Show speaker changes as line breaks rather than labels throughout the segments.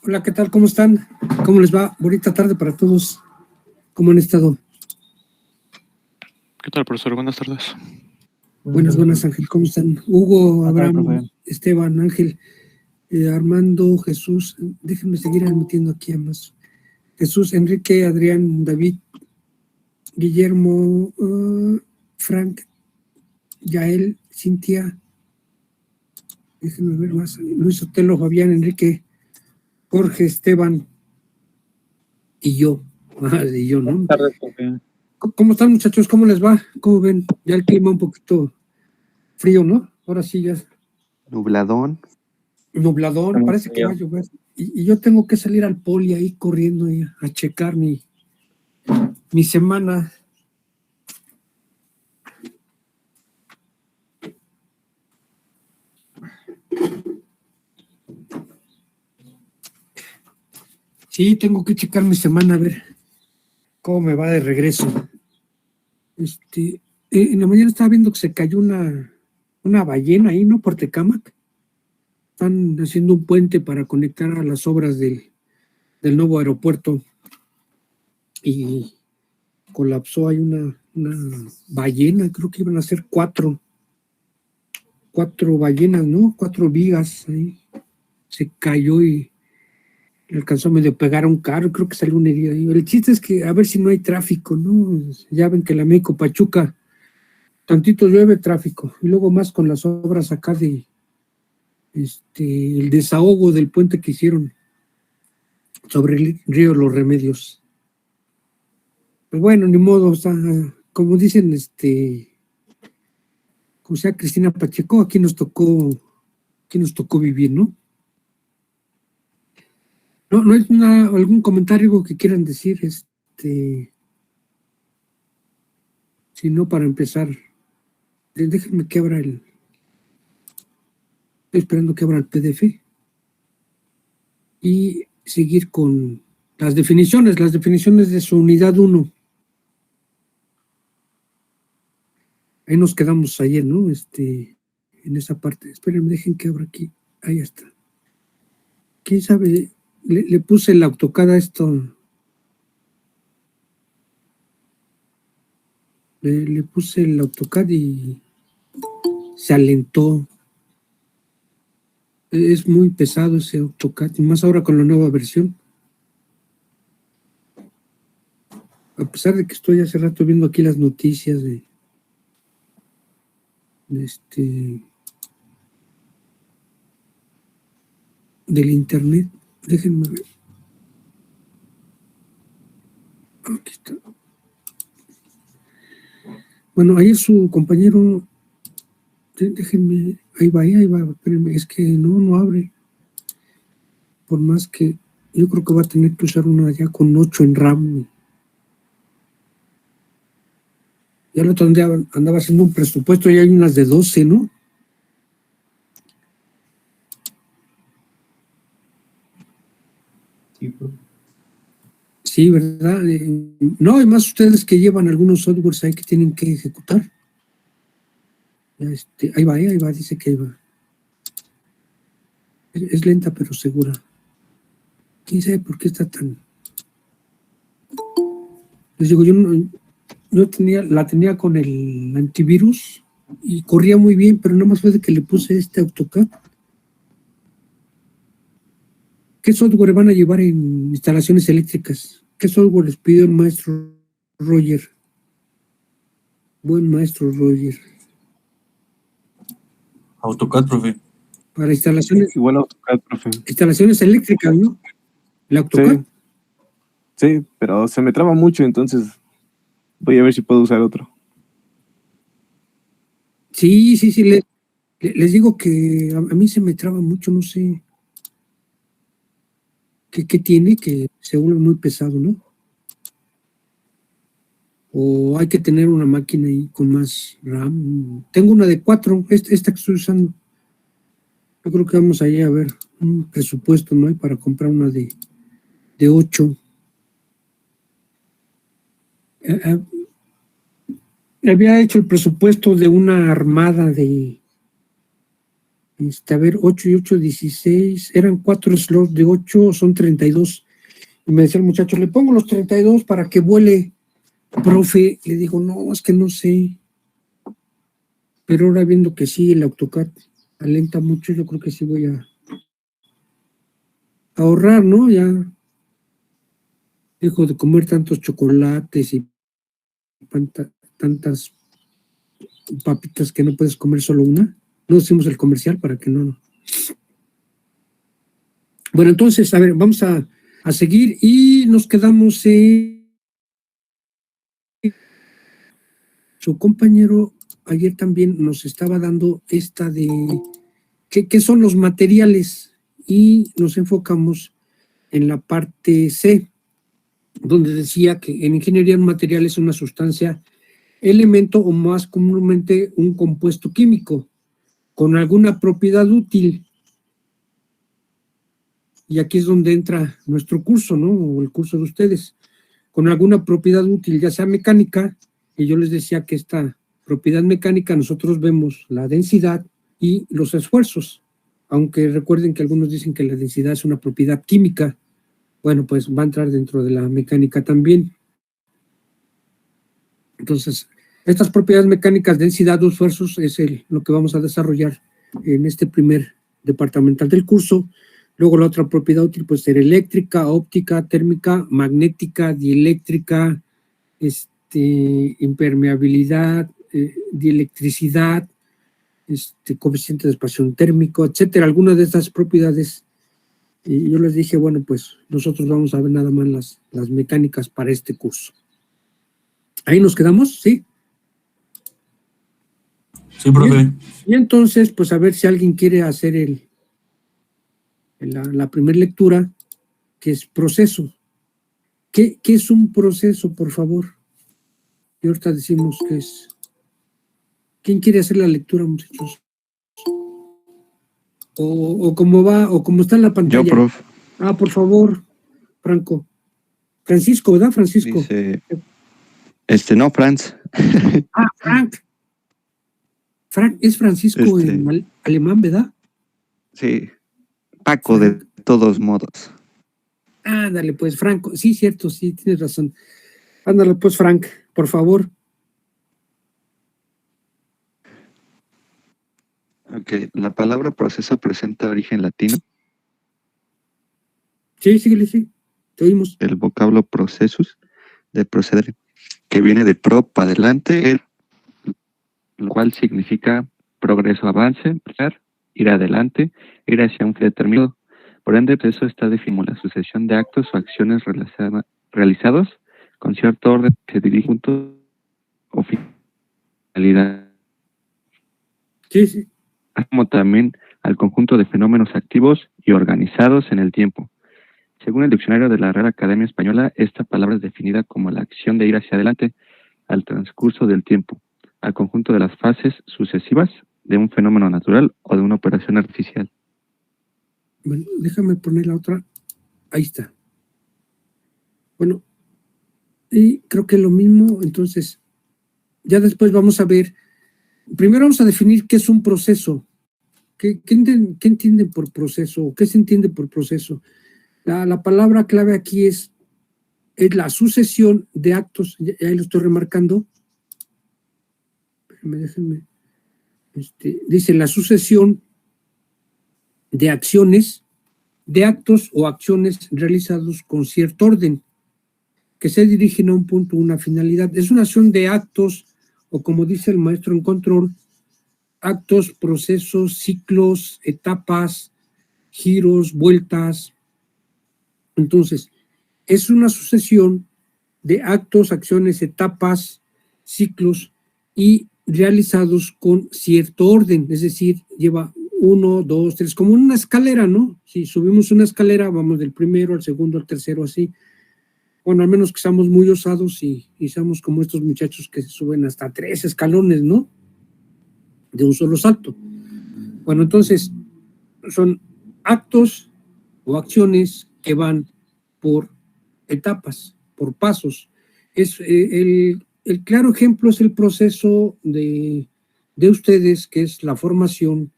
Hola, ¿qué tal? ¿Cómo están? ¿Cómo les va? Bonita tarde para todos. ¿Cómo han estado?
¿Qué tal, profesor? Buenas tardes.
Buenas, Ángel. ¿Cómo están? Hugo, Abraham, Esteban, Ángel, Armando, Jesús. Déjenme seguir admitiendo aquí a más. Jesús, Enrique, Adrián, David, Guillermo, Frank, Yael, Cintia. Déjenme ver más. Luis Otelo, Fabián, Enrique, Jorge, Esteban y yo. Y yo, ¿no?
Buenas tardes, profe.
¿Cómo están, muchachos? ¿Cómo les va? ¿Cómo ven? Ya el clima un poquito frío, ¿no? Ahora sí ya.
Nubladón.
Nubladón, parece que va a llover. Y yo tengo que salir al poli ahí corriendo a checar mi semana. Sí, tengo que checar mi semana a ver cómo me va de regreso. En la mañana estaba viendo que se cayó una ballena ahí, ¿no? Por Tecámac. Están haciendo un puente para conectar a las obras del nuevo aeropuerto y colapsó. Hay una ballena, creo que iban a ser cuatro ballenas, ¿no? 4 vigas ahí. Se cayó y alcanzó a medio pegar a un carro, creo que salió una herida ahí. El chiste es que a ver si no hay tráfico, ¿no? Ya ven que la México Pachuca, tantito llueve tráfico, y luego más con las obras acá de el desahogo del puente que hicieron sobre el río Los Remedios. Pues bueno, ni modo, o sea, como dicen, como sea Cristina Pacheco, aquí nos tocó vivir, ¿no? No es algún comentario que quieran decir, si no, para empezar, déjenme que abra estoy esperando que abra el PDF y seguir con las definiciones de su unidad 1. Ahí nos quedamos ayer, ¿no? En esa parte. Espérenme, dejen que abra aquí. Ahí está. ¿Quién sabe? Le puse el AutoCAD a esto. Le puse el AutoCAD y se alentó. Es muy pesado ese AutoCAD, y más ahora con la nueva versión. A pesar de que estoy hace rato viendo aquí las noticias del internet. Déjenme ver. Aquí está. Bueno, ayer su compañero, déjenme, ahí va, espérenme, es que no abre. Por más que yo creo que va a tener que usar una ya con 8 en RAM. Ya el otro día andaba haciendo un presupuesto y hay unas de 12, ¿no? Sí, ¿verdad? No, además ustedes que llevan algunos softwares ahí que tienen que ejecutar. Ahí va, dice que ahí va. Es lenta pero segura. ¿Quién sabe por qué está tan...? Les digo, yo la tenía con el antivirus y corría muy bien, pero nada más fue de que le puse AutoCAD ¿Qué software van a llevar en instalaciones eléctricas? ¿Qué software les pidió el maestro Roger? Buen maestro Roger.
AutoCAD, profe.
Para instalaciones.
Igual AutoCAD, profe.
Instalaciones eléctricas, ¿no? ¿La AutoCAD?
Sí, pero se me traba mucho, entonces voy a ver si puedo usar otro.
Sí. Les digo que a mí se me traba mucho, no sé. ¿Qué tiene? Que se vuelve muy pesado, ¿no? O hay que tener una máquina ahí con más RAM. Tengo una de 4, esta que estoy usando. Yo creo que vamos ahí a ver un presupuesto, ¿no? Hay para comprar una de 8. Había hecho el presupuesto de una armada de, a ver, 8 y 8, 16. Eran 4 slots de 8, son 32. Y me decía el muchacho, le pongo los 32 para que vuele, profe. Le digo, no, es que no sé. Pero ahora viendo que sí, el AutoCAD alenta mucho, yo creo que sí voy a ahorrar, ¿no? Ya dejo de comer tantos chocolates y tantas papitas que no puedes comer solo una. No hicimos el comercial para que no. Bueno, entonces, a ver, vamos a seguir y nos quedamos en... Su compañero ayer también nos estaba dando esta de qué son los materiales y nos enfocamos en la parte C, donde decía que en ingeniería un material es una sustancia, elemento o más comúnmente un compuesto químico con alguna propiedad útil. Y aquí es donde entra nuestro curso, ¿no? O el curso de ustedes, con alguna propiedad útil, ya sea mecánica, y yo les decía que esta propiedad mecánica nosotros vemos la densidad y los esfuerzos, aunque recuerden que algunos dicen que la densidad es una propiedad química. Bueno, pues va a entrar dentro de la mecánica también. Entonces, estas propiedades mecánicas, densidad o esfuerzos, es lo que vamos a desarrollar en este primer departamental del curso. Luego la otra propiedad útil puede ser eléctrica, óptica, térmica, magnética, dieléctrica, impermeabilidad, dielectricidad, coeficiente de expansión térmico, etcétera. Algunas de estas propiedades. Y yo les dije, bueno, pues nosotros vamos a ver nada más las mecánicas para este curso. ¿Ahí nos quedamos? ¿Sí?
Sí, profe.
Y entonces, pues a ver si alguien quiere hacer la primera lectura, que es proceso. ¿Qué es un proceso, por favor? Y ahorita decimos qué es. ¿Quién quiere hacer la lectura, muchachos? O cómo va, o cómo está en la pantalla.
Yo, prof.
Por favor, Franco. Francisco, ¿verdad, Francisco?
Dice, no, Franz.
Frank. Frank es Francisco en alemán, ¿verdad?
Sí, Paco, Frank. De todos modos.
Ándale, pues, Franco. Sí, cierto, sí, tienes razón. Ándale, pues, Frank, por favor.
Ok, la palabra proceso presenta origen latino.
Sí, sí, te oímos.
El vocablo processus, de proceder, que viene de pro para adelante, lo cual significa progreso, avance, ir adelante, ir hacia un fin determinado. Por ende, eso está definido la sucesión de actos o acciones realizados con cierto orden que se dirige junto o finalidad.
Sí.
Como también al conjunto de fenómenos activos y organizados en el tiempo. Según el diccionario de la Real Academia Española, esta palabra es definida como la acción de ir hacia adelante al transcurso del tiempo, al conjunto de las fases sucesivas de un fenómeno natural o de una operación artificial.
Bueno, déjame poner la otra. Ahí está. Bueno, y creo que lo mismo, entonces, ya después vamos a ver. Primero vamos a definir qué es un proceso. ¿Qué entienden por proceso? ¿Qué se entiende por proceso? La palabra clave aquí es la sucesión de actos, ya lo estoy remarcando. Déjenme. Dice la sucesión de acciones de actos o acciones realizados con cierto orden, que se dirigen a un punto, una finalidad. Es una acción de actos, o como dice el maestro en control, actos, procesos, ciclos, etapas, giros, vueltas. Entonces, es una sucesión de actos, acciones, etapas, ciclos y realizados con cierto orden, es decir, lleva 1, 2, 3, como una escalera, ¿no? Si subimos una escalera, vamos del primero al segundo, al tercero, así. Bueno, al menos que seamos muy osados y seamos como estos muchachos que se suben hasta 3 escalones, ¿no? De un solo salto. Bueno, entonces, son actos o acciones que van por etapas, por pasos. El claro ejemplo es el proceso de ustedes, que es la formación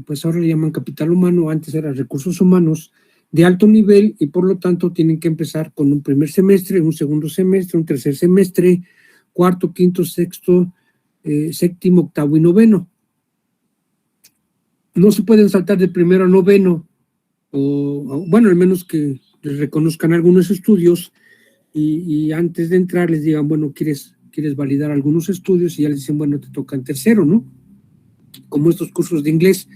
pues ahora le llaman capital humano, antes era recursos humanos, de alto nivel, y por lo tanto tienen que empezar con un primer semestre, un segundo semestre, un tercer semestre, cuarto, quinto, sexto, séptimo, octavo y noveno. No se pueden saltar de primero a noveno, o bueno, al menos que les reconozcan algunos estudios y antes de entrar les digan, bueno, ¿quieres validar algunos estudios? Y ya les dicen, bueno, te toca en tercero, ¿no? Como estos cursos de inglés,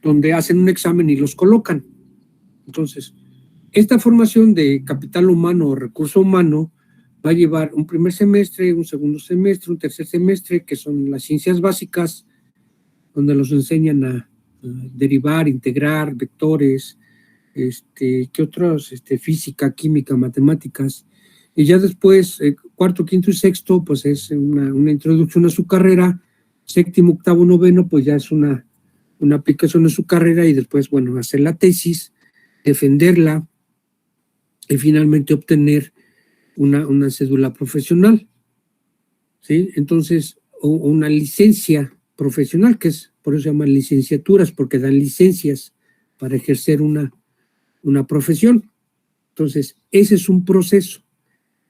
donde hacen un examen y los colocan. Entonces, esta formación de capital humano o recurso humano va a llevar un primer semestre, un segundo semestre, un tercer semestre, que son las ciencias básicas, donde los enseñan a derivar, integrar, vectores, ¿qué otros? Física, química, matemáticas. Y ya después, cuarto, quinto y sexto, pues es una introducción a su carrera. Séptimo, octavo, noveno, pues ya es una aplicación de su carrera, y después, bueno, hacer la tesis, defenderla y finalmente obtener una cédula profesional, ¿sí? Entonces, o una licencia profesional, que es, por eso se llaman licenciaturas, porque dan licencias para ejercer una profesión. Entonces, ese es un proceso.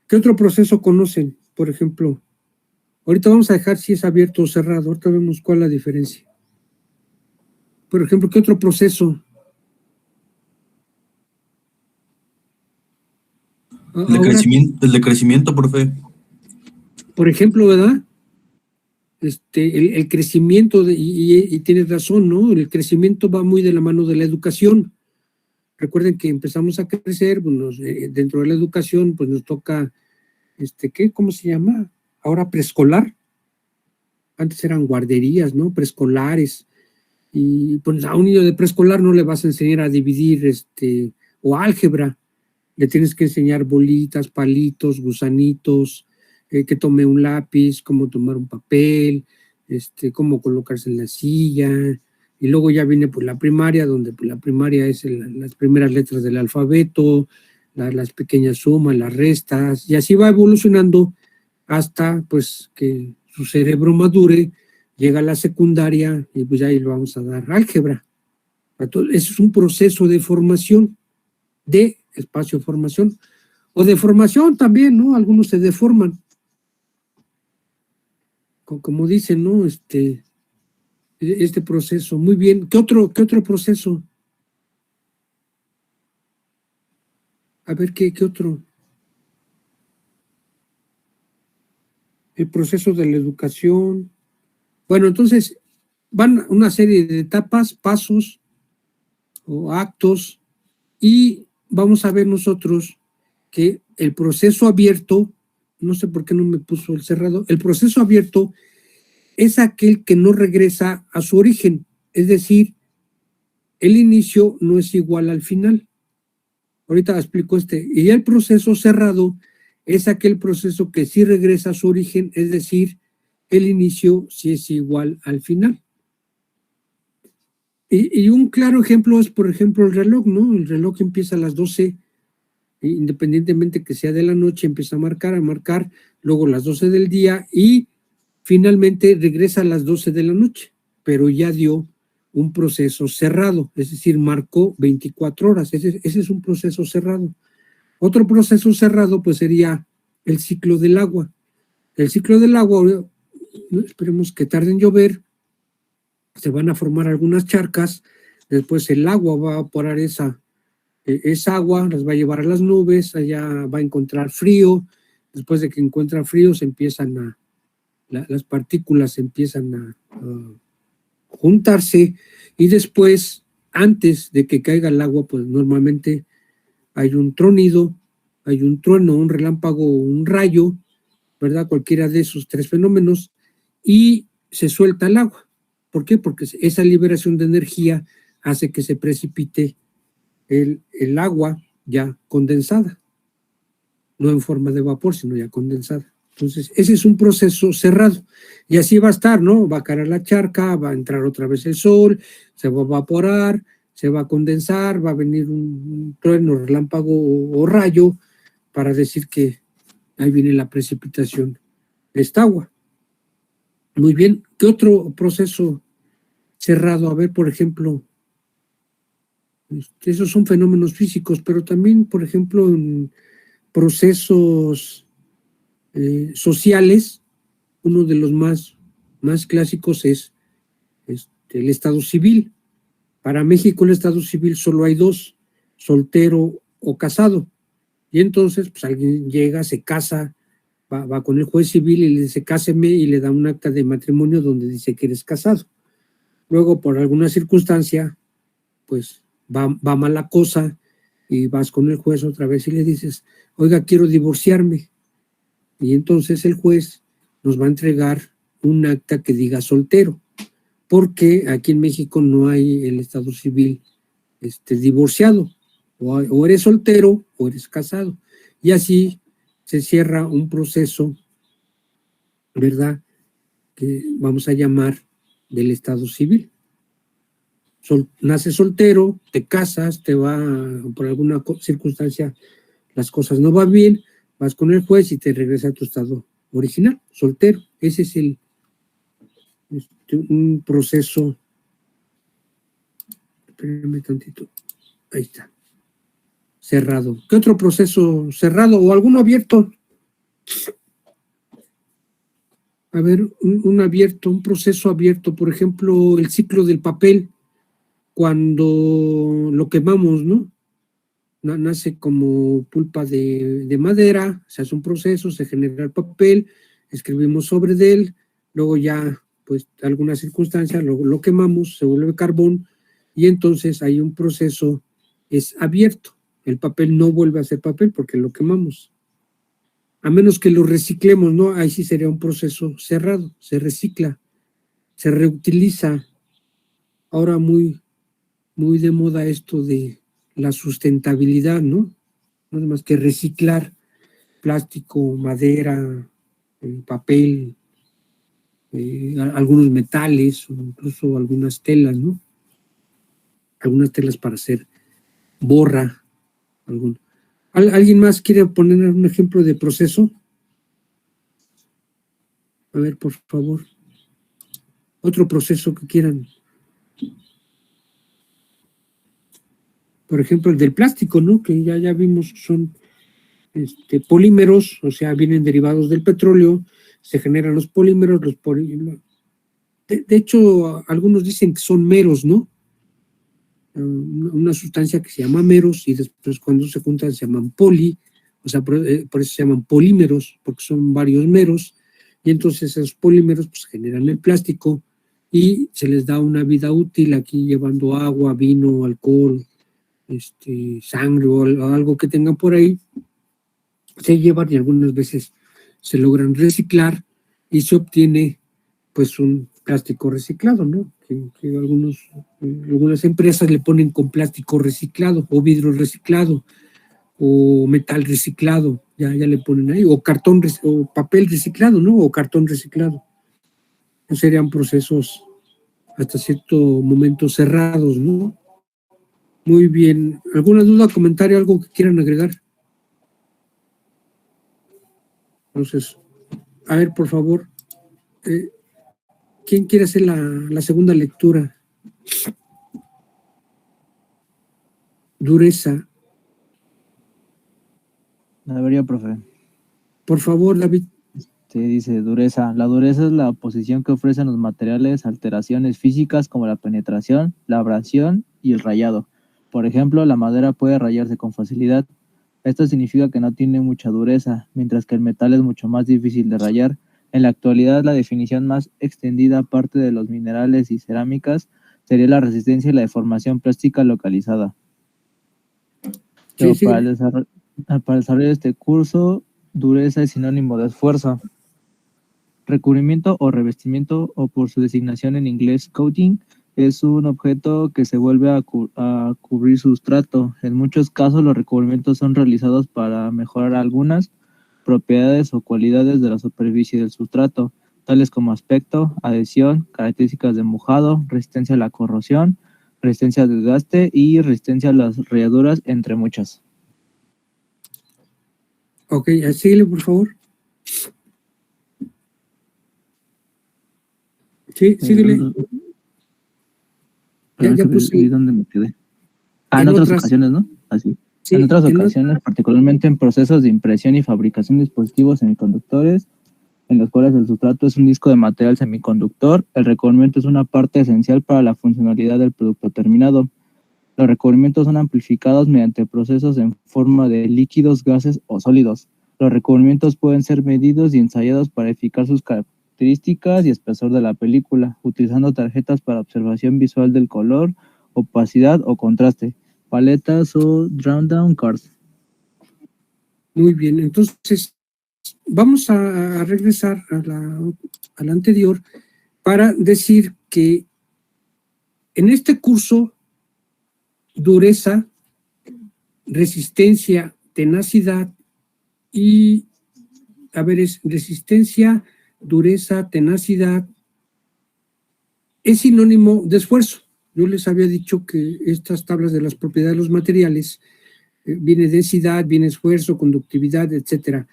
¿Qué otro proceso conocen? Por ejemplo, ahorita vamos a dejar si es abierto o cerrado, ahorita vemos cuál es la diferencia. Por ejemplo, ¿qué otro proceso?
El de crecimiento, profe.
Por ejemplo, ¿verdad? El crecimiento, y tienes razón, ¿no? El crecimiento va muy de la mano de la educación. Recuerden que empezamos a crecer, pues dentro de la educación, pues nos toca, ¿cómo se llama? Ahora preescolar. Antes eran guarderías, ¿no? Preescolares. Y pues a un niño de preescolar no le vas a enseñar a dividir, o álgebra. Le tienes que enseñar bolitas, palitos, gusanitos, que tome un lápiz, cómo tomar un papel, cómo colocarse en la silla. Y luego ya viene pues la primaria, donde pues la primaria es las primeras letras del alfabeto, las pequeñas sumas, las restas, y así va evolucionando hasta pues que su cerebro madure, llega a la secundaria y pues ahí lo vamos a dar álgebra. Entonces, eso es un proceso de formación, de espacio de formación, o de formación también, ¿no? Algunos se deforman. Como dicen, ¿no? Este proceso. Muy bien. ¿Qué otro proceso? A ver, ¿qué otro? El proceso de la educación. Bueno, entonces van una serie de etapas, pasos o actos, y vamos a ver nosotros que el proceso abierto, no sé por qué no me puso el cerrado, el proceso abierto es aquel que no regresa a su origen, es decir, el inicio no es igual al final. Ahorita explico y el proceso cerrado es aquel proceso que sí regresa a su origen, es decir, el inicio sí es igual al final. Y un claro ejemplo es, por ejemplo, el reloj, ¿no? El reloj empieza a las 12, independientemente que sea de la noche, empieza a marcar, luego las 12 del día y finalmente regresa a las 12 de la noche, pero ya dio un proceso cerrado, es decir, marcó 24 horas, ese es un proceso cerrado. Otro proceso cerrado pues sería el ciclo del agua. El ciclo del agua, esperemos que tarde en llover, se van a formar algunas charcas, después el agua va a evaporar esa agua, las va a llevar a las nubes, allá va a encontrar frío, después de que encuentra frío se empiezan las partículas empiezan a juntarse y después, antes de que caiga el agua, pues normalmente hay un tronido, hay un trueno, un relámpago, un rayo, ¿verdad? Cualquiera de esos tres fenómenos y se suelta el agua. ¿Por qué? Porque esa liberación de energía hace que se precipite el agua ya condensada, no en forma de vapor, sino ya condensada. Entonces, ese es un proceso cerrado. Y así va a estar, ¿no? Va a caer la charca, va a entrar otra vez el sol, se va a evaporar, se va a condensar, va a venir un trueno, relámpago o rayo para decir que ahí viene la precipitación de esta agua. Muy bien. ¿Qué otro proceso cerrado? A ver, por ejemplo, esos son fenómenos físicos, pero también, por ejemplo, en procesos sociales, uno de los más clásicos es el estado civil. Para México el estado civil solo hay dos, soltero o casado. Y entonces pues alguien llega, se casa, va con el juez civil y le dice cáseme y le da un acta de matrimonio donde dice que eres casado. Luego por alguna circunstancia pues va mala cosa y vas con el juez otra vez y le dices, oiga, quiero divorciarme. Y entonces el juez nos va a entregar un acta que diga soltero, porque aquí en México no hay el estado civil divorciado, o eres soltero o eres casado. Y así se cierra un proceso, ¿verdad?, que vamos a llamar del estado civil. Naces soltero, te casas, te va, por alguna circunstancia, las cosas no van bien, vas con el juez y te regresa a tu estado original, soltero. Ese es un proceso. Espérenme tantito. Ahí está. Cerrado. ¿Qué otro proceso cerrado o alguno abierto? A ver, un proceso abierto, por ejemplo, el ciclo del papel, cuando lo quemamos, ¿no? Nace como pulpa de madera, se hace un proceso, se genera el papel, escribimos sobre él, luego ya, pues, alguna circunstancia, lo quemamos, se vuelve carbón, y entonces hay un proceso, es abierto. El papel no vuelve a ser papel porque lo quemamos. A menos que lo reciclemos, ¿no? Ahí sí sería un proceso cerrado, se recicla, se reutiliza. Ahora muy de moda esto de la sustentabilidad, ¿no? No es más que reciclar plástico, madera, papel, algunos metales, o incluso algunas telas, ¿no? Algunas telas para hacer borra. ¿Alguien más quiere poner un ejemplo de proceso? A ver, por favor. Otro proceso que quieran. Por ejemplo, el del plástico, ¿no? Que ya vimos, son polímeros, o sea, vienen derivados del petróleo, se generan los polímeros, de hecho, algunos dicen que son meros, ¿no? Una sustancia que se llama meros y después cuando se juntan se llaman poli, o sea, por eso se llaman polímeros, porque son varios meros, y entonces esos polímeros pues generan el plástico y se les da una vida útil aquí llevando agua, vino, alcohol, sangre o algo que tengan por ahí, se llevan y algunas veces se logran reciclar y se obtiene pues un plástico reciclado, ¿no? Que algunas empresas le ponen con plástico reciclado o vidrio reciclado o metal reciclado, ya le ponen ahí, o cartón o papel reciclado, ¿no? O cartón reciclado. Esos serían procesos hasta cierto momento cerrados, ¿no? Muy bien. ¿Alguna duda, comentario, algo que quieran agregar? Entonces, a ver, por favor, ¿quién quiere hacer la segunda lectura? Dureza.
A ver, yo, profe.
Por favor, David.
Dice dureza. La dureza es la oposición que ofrecen los materiales, alteraciones físicas como la penetración, la abrasión y el rayado. Por ejemplo, la madera puede rayarse con facilidad. Esto significa que no tiene mucha dureza, mientras que el metal es mucho más difícil de rayar. En la actualidad, la definición más extendida, aparte de los minerales y cerámicas, sería la resistencia y la deformación plástica localizada. Pero
Sí.
para el desarrollo de este curso, dureza es sinónimo de esfuerzo. Recubrimiento o revestimiento, o por su designación en inglés coating, es un objeto que se vuelve a cubrir sustrato. En muchos casos, los recubrimientos son realizados para mejorar algunas propiedades o cualidades de la superficie del sustrato, tales como aspecto, adhesión, características de mojado, resistencia a la corrosión, resistencia al desgaste y resistencia a las rayaduras, entre muchas.
Ok, síguele, por favor. Sí, síguele. Ya puse.
¿Dónde me quedé?
En
En otras
otras.
ocasiones, ¿no? Así.
Sí,
En otras ocasiones, particularmente en procesos de impresión y fabricación de dispositivos semiconductores, en los cuales el sustrato es un disco de material semiconductor, el recubrimiento es una parte esencial para la funcionalidad del producto terminado. Los recubrimientos son amplificados mediante procesos en forma de líquidos, gases o sólidos. Los recubrimientos pueden ser medidos y ensayados para verificar sus características y espesor de la película, utilizando tarjetas para observación visual del color, opacidad o contraste, paletas o drawdown cards.
Muy bien, entonces vamos a regresar a la anterior para decir que en este curso, dureza, resistencia, tenacidad y, es resistencia, dureza, tenacidad, es sinónimo de esfuerzo. Yo les había dicho que estas tablas de las propiedades de los materiales viene densidad, viene esfuerzo, conductividad, etcétera.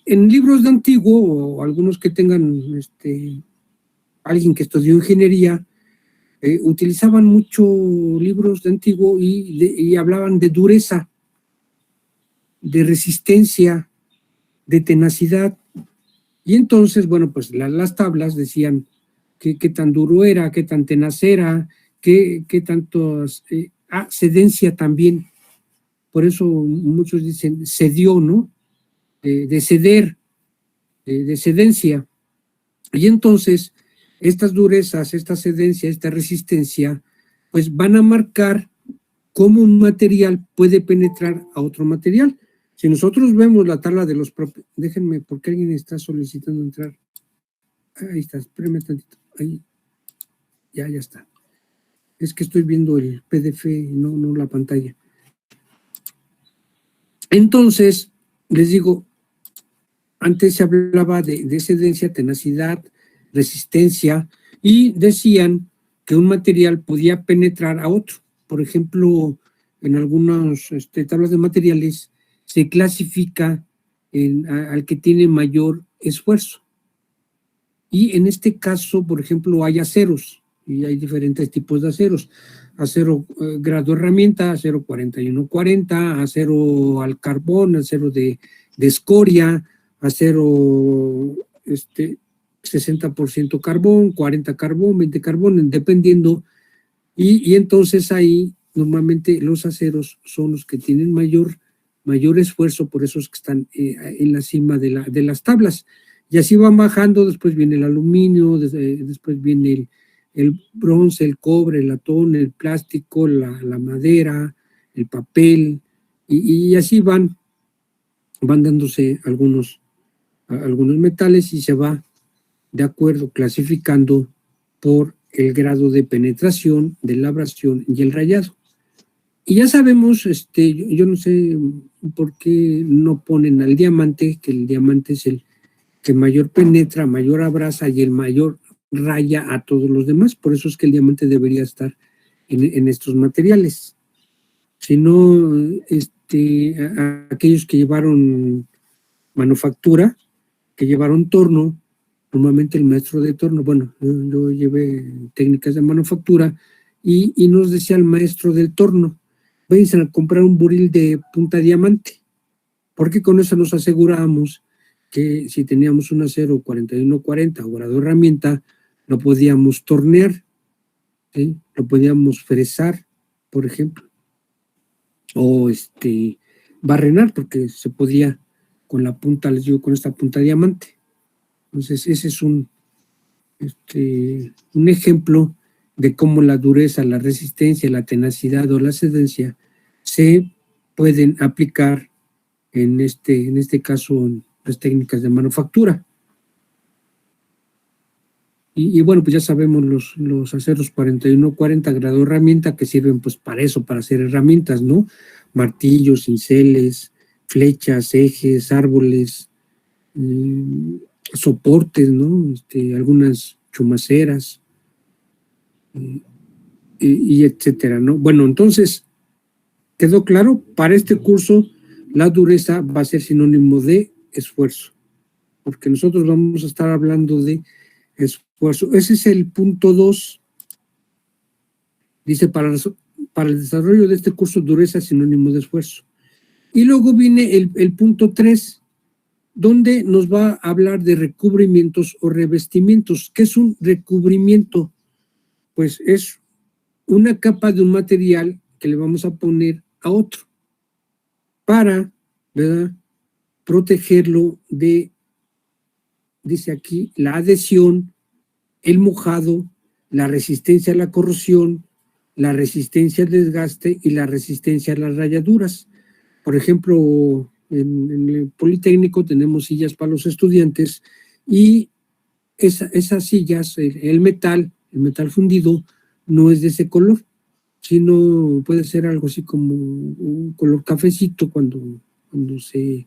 En libros de antiguo, o algunos que tengan alguien que estudió ingeniería, utilizaban mucho libros de antiguo y hablaban de dureza, de resistencia, de tenacidad. Y entonces, bueno, pues las tablas decían qué tan duro era, qué tan tenaz era, qué tantos... cedencia también. Por eso muchos dicen cedió, ¿no? De ceder, de cedencia. Y entonces, estas durezas, esta cedencia, esta resistencia, pues van a marcar cómo un material puede penetrar a otro material. Si nosotros vemos la tabla de los propios, déjenme, porque alguien está solicitando entrar. Ahí está, espérenme tantito. Ahí, ya está. Es que estoy viendo el PDF y no la pantalla. Entonces, les digo, antes se hablaba de cedencia, tenacidad, resistencia, y decían que un material podía penetrar a otro. Por ejemplo, en algunas tablas de materiales se clasifica al que tiene mayor esfuerzo. Y en este caso, por ejemplo, hay aceros, y hay diferentes tipos de aceros. Acero grado herramienta, acero 4140, acero al carbón, acero de escoria, acero 60% carbón, 40 carbón, 20 carbón, dependiendo. Y entonces ahí normalmente los aceros son los que tienen mayor esfuerzo, por eso es que están en la cima de las tablas. Y así van bajando, después viene el aluminio, después viene el bronce, el cobre, el latón, el plástico, la madera, el papel, y así van dándose algunos metales y se va de acuerdo clasificando por el grado de penetración, de la abrasión y el rayado. Y ya sabemos, yo no sé por qué no ponen al diamante, que el diamante es el que mayor penetra, mayor abrasa y el mayor raya a todos los demás. Por eso es que el diamante debería estar en estos materiales. Si no, aquellos que llevaron manufactura, que llevaron torno, normalmente el maestro de torno, bueno, yo llevé técnicas de manufactura y nos decía el maestro del torno, váyanse a comprar un buril de punta diamante, porque con eso nos aseguramos que si teníamos un acero 4140 o grado herramienta, lo podíamos tornear, ¿sí? Lo podíamos fresar por ejemplo. O barrenar, porque se podía con la punta, les digo, con esta punta diamante. Entonces, ese es un ejemplo de cómo la dureza, la resistencia, la tenacidad o la cedencia se pueden aplicar en este caso en las técnicas de manufactura. Y bueno, pues ya sabemos los aceros 41-40 grado herramienta que sirven pues para eso, para hacer herramientas, ¿no? Martillos, cinceles, flechas, ejes, árboles, soportes, ¿no? Algunas chumaceras, y etcétera, ¿no? Bueno, entonces, ¿quedó claro? Para este curso, la dureza va a ser sinónimo de esfuerzo, porque nosotros vamos a estar hablando de esfuerzo. Ese es el punto 2. Dice, para el desarrollo de este curso, dureza es sinónimo de esfuerzo. Y luego viene el punto 3, donde nos va a hablar de recubrimientos o revestimientos. ¿Qué es un recubrimiento? Pues es una capa de un material que le vamos a poner a otro para, ¿verdad?, protegerlo de, dice aquí, la adhesión, el mojado, la resistencia a la corrosión, la resistencia al desgaste y la resistencia a las rayaduras. Por ejemplo, en el Politécnico tenemos sillas para los estudiantes y esas sillas, el metal fundido, no es de ese color, sino puede ser algo así como un color cafecito cuando se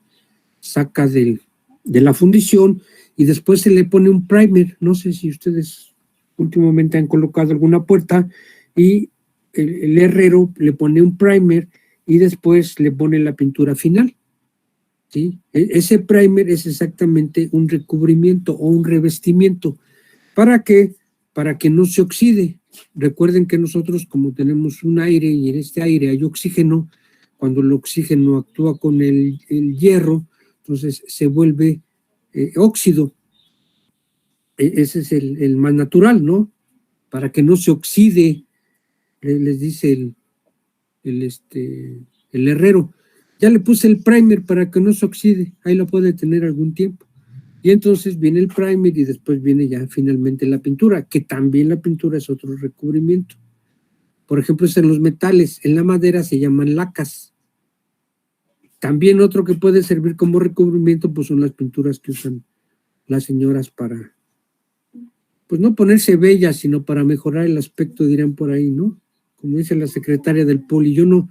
saca de la fundición y después se le pone un primer. No sé si ustedes últimamente han colocado alguna puerta y el herrero le pone un primer y después le pone la pintura final, ¿sí? Ese primer es exactamente un recubrimiento o un revestimiento. ¿Para qué? Para que no se oxide. Recuerden que nosotros, como tenemos un aire y en este aire hay oxígeno, cuando el oxígeno actúa con el hierro, entonces se vuelve óxido. Ese es el más natural, ¿no? Para que no se oxide, les dice el herrero. Ya le puse el primer para que no se oxide, ahí lo puede tener algún tiempo. Y entonces viene el primer y después viene ya finalmente la pintura, que también la pintura es otro recubrimiento. Por ejemplo, es en los metales, en la madera se llaman lacas. También otro que puede servir como recubrimiento, pues son las pinturas que usan las señoras para, pues no ponerse bellas, sino para mejorar el aspecto, dirán por ahí, ¿no? Como dice la secretaria del Poli, yo no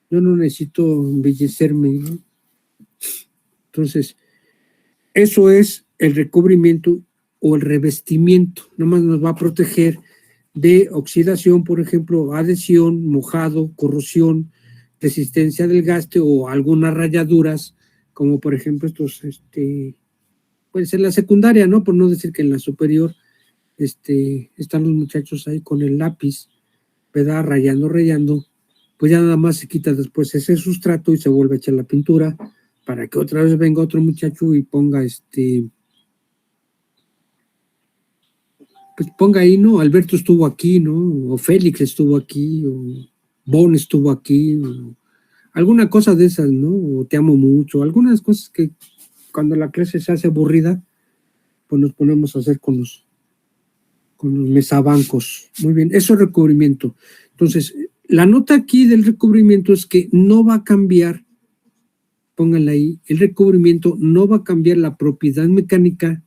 necesito embellecerme, ¿no? Entonces, eso es el recubrimiento o el revestimiento. Nomás nos va a proteger de oxidación, por ejemplo, adhesión, mojado, corrosión, resistencia del gaste o algunas rayaduras, como por ejemplo estos, puede ser la secundaria, ¿no? Por no decir que en la superior, están los muchachos ahí con el lápiz, ¿verdad? Rayando, pues ya nada más se quita después ese sustrato y se vuelve a echar la pintura para que otra vez venga otro muchacho y ponga pues ponga ahí, ¿no? Alberto estuvo aquí, ¿no? O Félix estuvo aquí, o Bon estuvo aquí, o alguna cosa de esas, ¿no? O te amo mucho, algunas cosas que cuando la clase se hace aburrida, pues nos ponemos a hacer con los mesabancos. Muy bien, eso es recubrimiento. Entonces, la nota aquí del recubrimiento es que no va a cambiar, pónganla ahí, el recubrimiento no va a cambiar la propiedad mecánica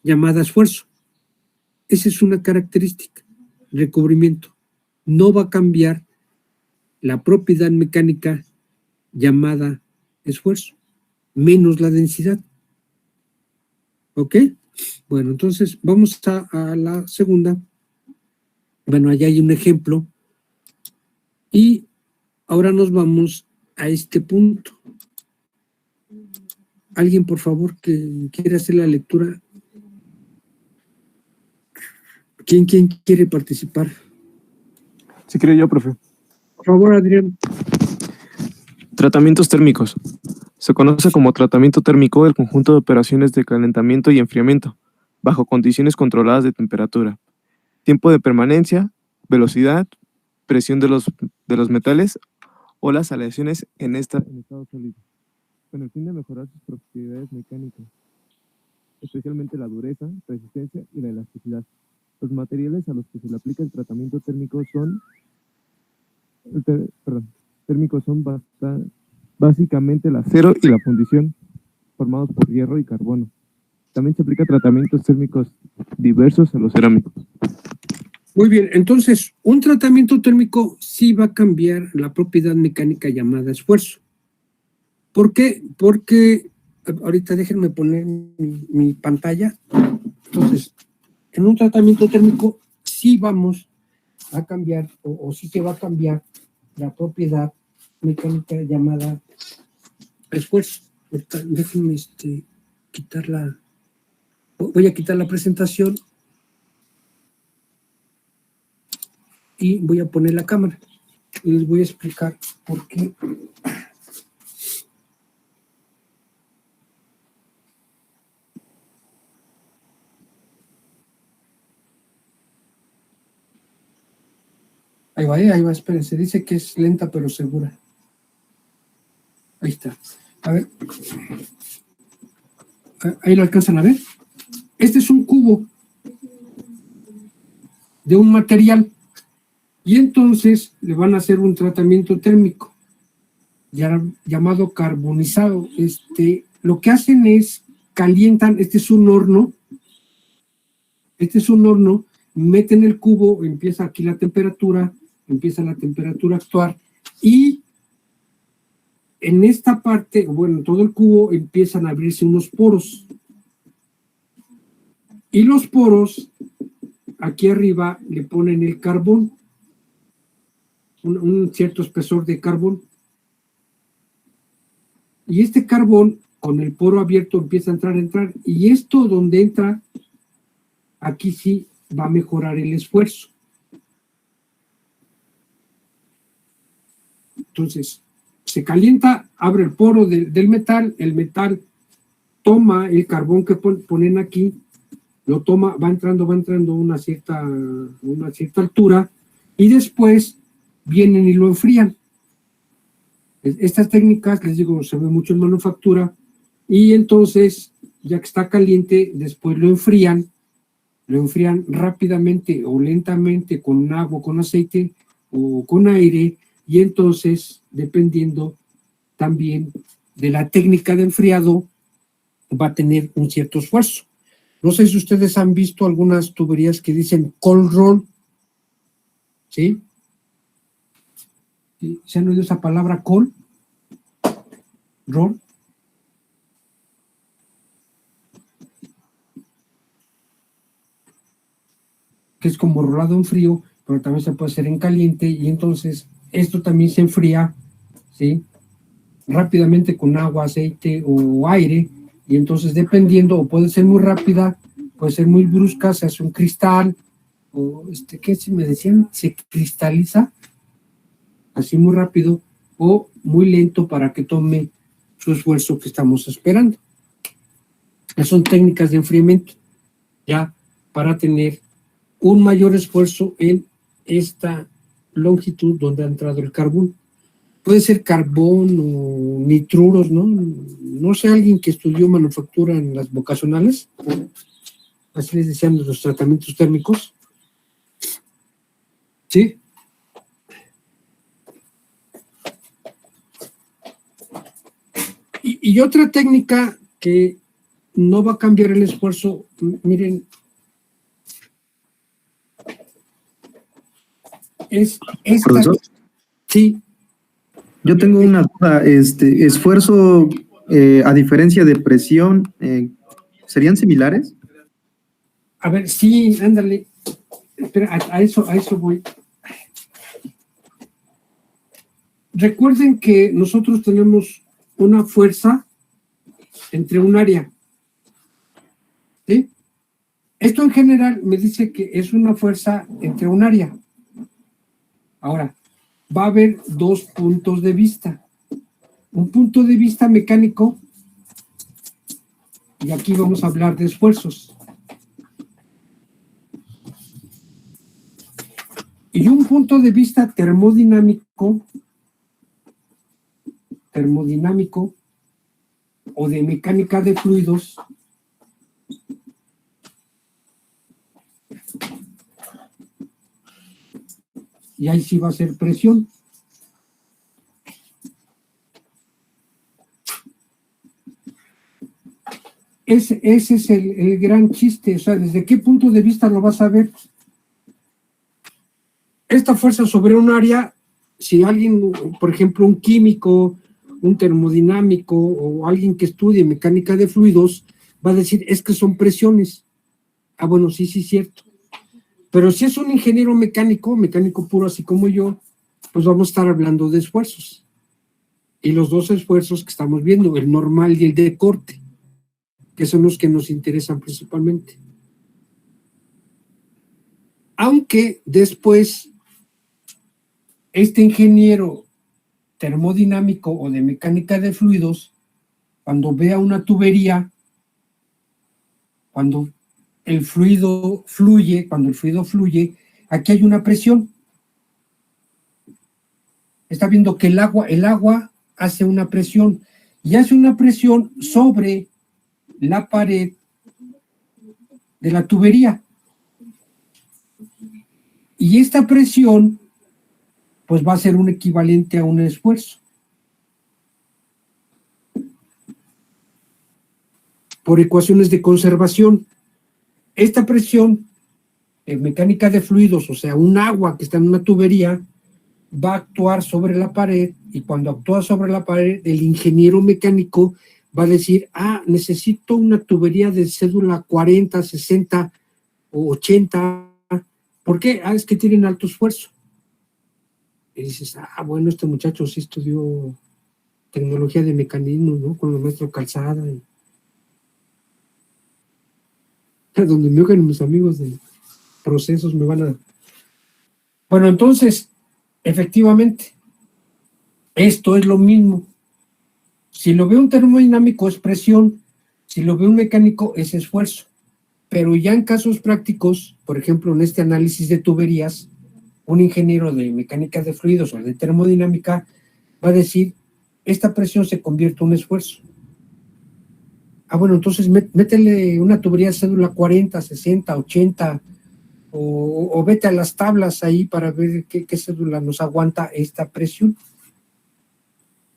llamada esfuerzo. Esa es una característica, recubrimiento. No va a cambiar la propiedad mecánica llamada esfuerzo, menos la densidad. ¿Ok? Bueno, entonces vamos a la segunda. Bueno, allá hay un ejemplo. Y ahora nos vamos a este punto. ¿Alguien, por favor, que quiera hacer la lectura? ¿Quién quiere participar?
Sí, creo yo, profe.
Por favor, Adrián.
Tratamientos térmicos. Se conoce como tratamiento térmico el conjunto de operaciones de calentamiento y enfriamiento, bajo condiciones controladas de temperatura, tiempo de permanencia, velocidad, presión de los de los metales o las aleaciones en estado sólido, con el fin de mejorar sus propiedades mecánicas, especialmente la dureza, resistencia y la elasticidad. Los materiales a los que se le aplica el tratamiento térmico son básicamente el acero y la fundición, formados por hierro y carbono. También se aplica tratamientos térmicos diversos a los cerámicos.
Muy bien, entonces, un tratamiento térmico sí va a cambiar la propiedad mecánica llamada esfuerzo. ¿Por qué? Porque, ahorita déjenme poner mi pantalla. Entonces, en un tratamiento térmico sí vamos a cambiar, o sí se va a cambiar la propiedad mecánica llamada esfuerzo. Déjenme quitarla. Voy a quitar la presentación y voy a poner la cámara y les voy a explicar por qué. Ahí va, espérense, dice que es lenta pero segura. Ahí está. A ver. Ahí lo alcanzan a ver. Este es un cubo de un material y entonces le van a hacer un tratamiento térmico llamado carbonizado. Lo que hacen es calientan, este es un horno, meten el cubo, empieza aquí la temperatura, empieza la temperatura a actuar y en esta parte, bueno, todo el cubo empiezan a abrirse unos poros. Y los poros, aquí arriba le ponen el carbón, un cierto espesor de carbón. Y este carbón, con el poro abierto, empieza a entrar. Y esto donde entra, aquí sí va a mejorar el esfuerzo. Entonces, se calienta, abre el poro del metal, el metal toma el carbón que ponen aquí, lo toma, va entrando a una cierta altura y después vienen y lo enfrían. Estas técnicas, les digo, se ve mucho en manufactura y entonces, ya que está caliente, después lo enfrían rápidamente o lentamente con agua, con aceite o con aire y entonces, dependiendo también de la técnica de enfriado, va a tener un cierto esfuerzo. No sé si ustedes han visto algunas tuberías que dicen cold roll, ¿sí? ¿Se han oído esa palabra cold roll? Que es como rolado en frío, pero también se puede hacer en caliente y entonces esto también se enfría, ¿sí? Rápidamente con agua, aceite o aire y entonces dependiendo, o puede ser muy rápida, puede ser muy brusca, se hace un cristal, o ¿qué si me decían? Se cristaliza así muy rápido o muy lento para que tome su esfuerzo que estamos esperando. Esas son técnicas de enfriamiento, ya para tener un mayor esfuerzo en esta longitud donde ha entrado el carbón. Puede ser carbón o nitruros, ¿no? No sé, alguien que estudió manufactura en las vocacionales, así les decían los tratamientos térmicos. ¿Sí? Y otra técnica que no va a cambiar el esfuerzo, miren, es esta.
Profesor,
Sí.
yo tengo una duda. Esfuerzo, a diferencia de presión, ¿serían similares?
A ver, sí, ándale. Espera, a eso voy. Recuerden que nosotros tenemos una fuerza entre un área. ¿Sí? Esto en general me dice que es una fuerza entre un área. Ahora, va a haber dos puntos de vista. Un punto de vista mecánico, y aquí vamos a hablar de esfuerzos. Y un punto de vista termodinámico o de mecánica de fluidos y ahí sí va a ser presión. Ese es el gran chiste, o sea, ¿desde qué punto de vista lo vas a ver? Esta fuerza sobre un área, si alguien, por ejemplo, un químico, un termodinámico o alguien que estudie mecánica de fluidos, va a decir, es que son presiones. Ah, bueno, sí, cierto. Pero si es un ingeniero mecánico puro así como yo, pues vamos a estar hablando de esfuerzos. Y los dos esfuerzos que estamos viendo, el normal y el de corte, que son los que nos interesan principalmente. Aunque después, este ingeniero termodinámico o de mecánica de fluidos, cuando vea una tubería, cuando el fluido fluye, aquí hay una presión. Está viendo que el agua hace una presión, y hace una presión sobre la pared de la tubería. Y esta presión, pues va a ser un equivalente a un esfuerzo. Por ecuaciones de conservación. Esta presión en mecánica de fluidos, o sea, un agua que está en una tubería, va a actuar sobre la pared, y cuando actúa sobre la pared, el ingeniero mecánico va a decir, necesito una tubería de cédula 40, 60 o 80. ¿Por qué? Es que tienen alto esfuerzo. Y dices, bueno, este muchacho sí estudió tecnología de mecanismos, ¿no? Con el maestro Calzada. Donde me oigan mis amigos de procesos me van a... Bueno, entonces, efectivamente, esto es lo mismo. Si lo ve un termodinámico es presión, si lo ve un mecánico es esfuerzo. Pero ya en casos prácticos, por ejemplo, en este análisis de tuberías, un ingeniero de mecánica de fluidos o de termodinámica va a decir, esta presión se convierte en un esfuerzo. Bueno, entonces métele una tubería de cédula 40, 60, 80, o vete a las tablas ahí para ver qué cédula nos aguanta esta presión.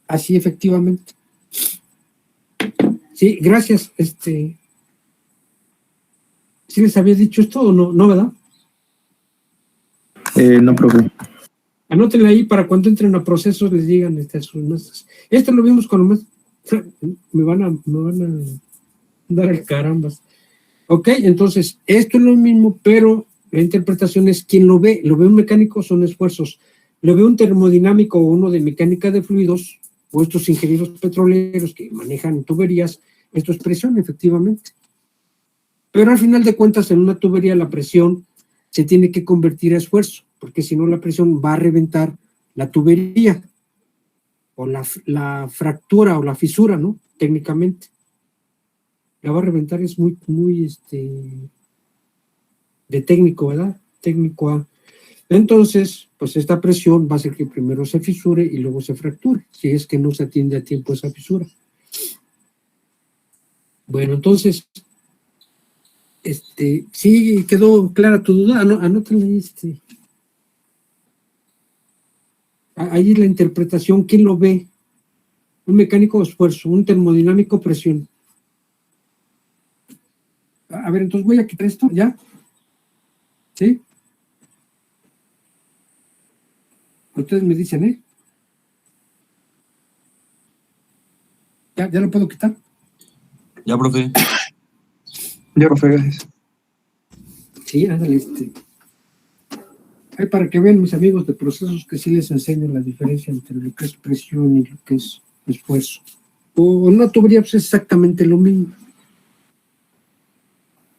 Así efectivamente. Sí, gracias. ¿Sí les había dicho esto o no? ¿No, verdad?
No, profe.
Anótenle ahí para cuando entren a procesos les digan a sus maestros. Esto lo vimos con los maestros. Me van a dar el carambas. Ok, entonces, esto es lo mismo, pero la interpretación es quien lo ve un mecánico, son esfuerzos. Lo ve un termodinámico o uno de mecánica de fluidos, o estos ingenieros petroleros que manejan tuberías, esto es presión, efectivamente. Pero al final de cuentas, en una tubería la presión se tiene que convertir a esfuerzo, porque si no la presión va a reventar la tubería, o la fractura o la fisura, ¿no? Técnicamente. La va a reventar, es muy de técnico, ¿verdad? Técnico A. Entonces, pues esta presión va a hacer que primero se fisure y luego se fracture, si es que no se atiende a tiempo esa fisura. Bueno, entonces, sí quedó clara tu duda, anótale ahí la interpretación, ¿quién lo ve? Un mecánico esfuerzo, un termodinámico presión. A ver, entonces voy a quitar esto, ¿ya? ¿Sí? Ustedes me dicen, ¿Ya lo puedo quitar?
Ya, profe.
Ya, profe, gracias.
Sí, ándale, Ahí para que vean mis amigos de procesos que sí les enseño la diferencia entre lo que es presión y lo que es esfuerzo. O una tubería pues es exactamente lo mismo.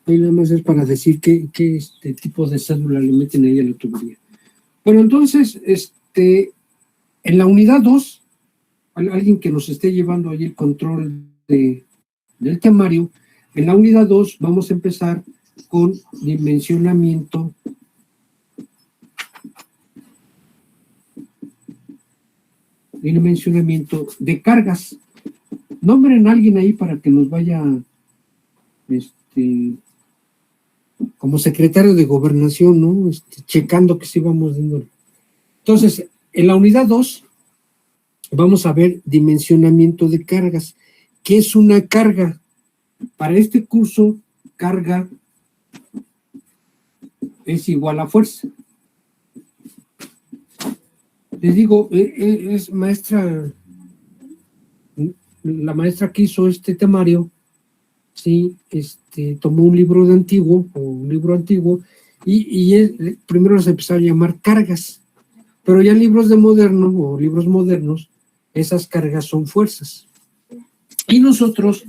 Ahí nada más es para decir qué tipo de cédula le meten ahí a la tubería. Bueno, entonces, en la unidad 2, alguien que nos esté llevando ahí el control del temario, en la unidad 2 vamos a empezar con dimensionamiento dimensionamiento de cargas. Nombren a alguien ahí para que nos vaya como secretario de gobernación, ¿no? Checando que sí vamos dando. Entonces, en la unidad 2 vamos a ver dimensionamiento de cargas. ¿Qué es una carga? Para este curso, carga es igual a fuerza. Les digo, es maestra, la maestra que hizo este temario, sí, tomó un libro antiguo, y primero se empezó a llamar cargas, pero ya en libros modernos, esas cargas son fuerzas. Y nosotros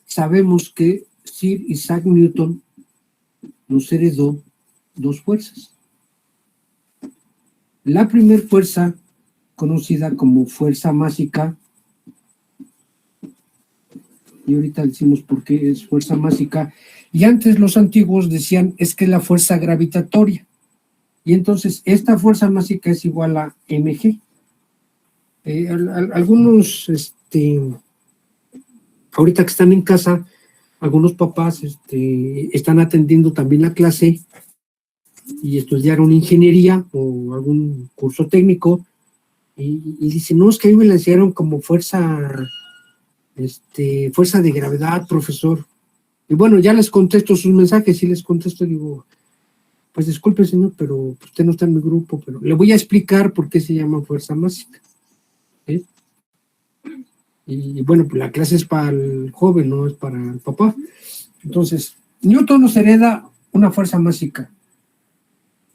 sabemos que Sir Isaac Newton nos heredó dos fuerzas. La primera fuerza, conocida como fuerza másica, y ahorita decimos por qué es fuerza másica, y antes los antiguos decían es que es la fuerza gravitatoria, y entonces esta fuerza másica es igual a mg. Algunos, ahorita que están en casa, algunos papás están atendiendo también la clase y estudiaron ingeniería o algún curso técnico, y dicen, no, es que a mí me la enseñaron como fuerza de gravedad, profesor. Y bueno, ya les contesto sus mensajes, y les contesto, digo, pues disculpe, señor, pero usted no está en mi grupo, pero le voy a explicar por qué se llama fuerza másica. ¿Sí? Y bueno, pues la clase es para el joven, no es para el papá. Entonces, Newton nos hereda una fuerza másica.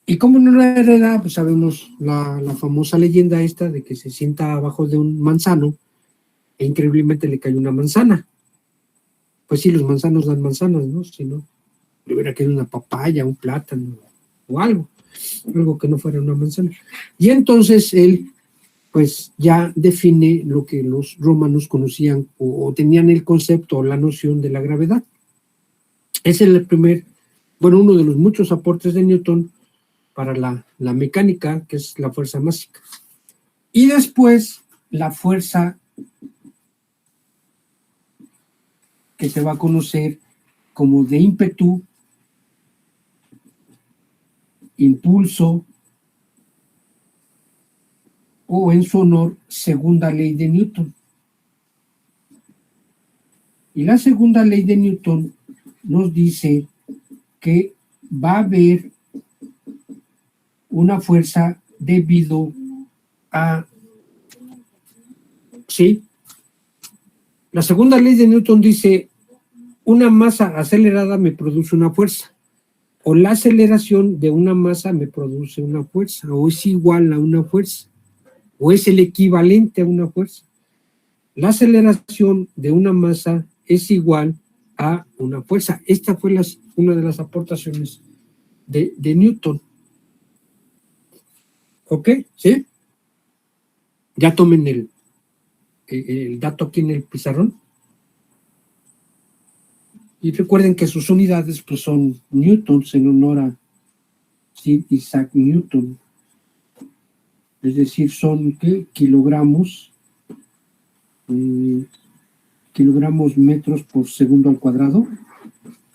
¿Y cómo no la hereda? Pues sabemos la famosa leyenda esta de que se sienta abajo de un manzano e increíblemente le cayó una manzana. Pues sí, los manzanos dan manzanas, ¿no? Si no, le hubiera caído una papaya, un plátano o algo que no fuera una manzana. Y entonces él, pues ya define lo que los romanos conocían o tenían el concepto o la noción de la gravedad. Es el primer, bueno, uno de los muchos aportes de Newton para la mecánica, que es la fuerza másica. Y después la fuerza que se va a conocer como de ímpetu, impulso, o en su honor, segunda ley de Newton. Y la segunda ley de Newton nos dice que va a haber una fuerza debido a... ¿Sí? La segunda ley de Newton dice, una masa acelerada me produce una fuerza, o la aceleración de una masa me produce una fuerza, o es igual a una fuerza, o es el equivalente a una fuerza. La aceleración de una masa es igual a una fuerza. Esta fue una de las aportaciones de Newton. ¿Ok? ¿Sí? Ya tomen el dato aquí en el pizarrón. Y recuerden que sus unidades pues son newtons en honor a Sir Isaac Newton. Es decir, son ¿qué? Kilogramos metros por segundo al cuadrado,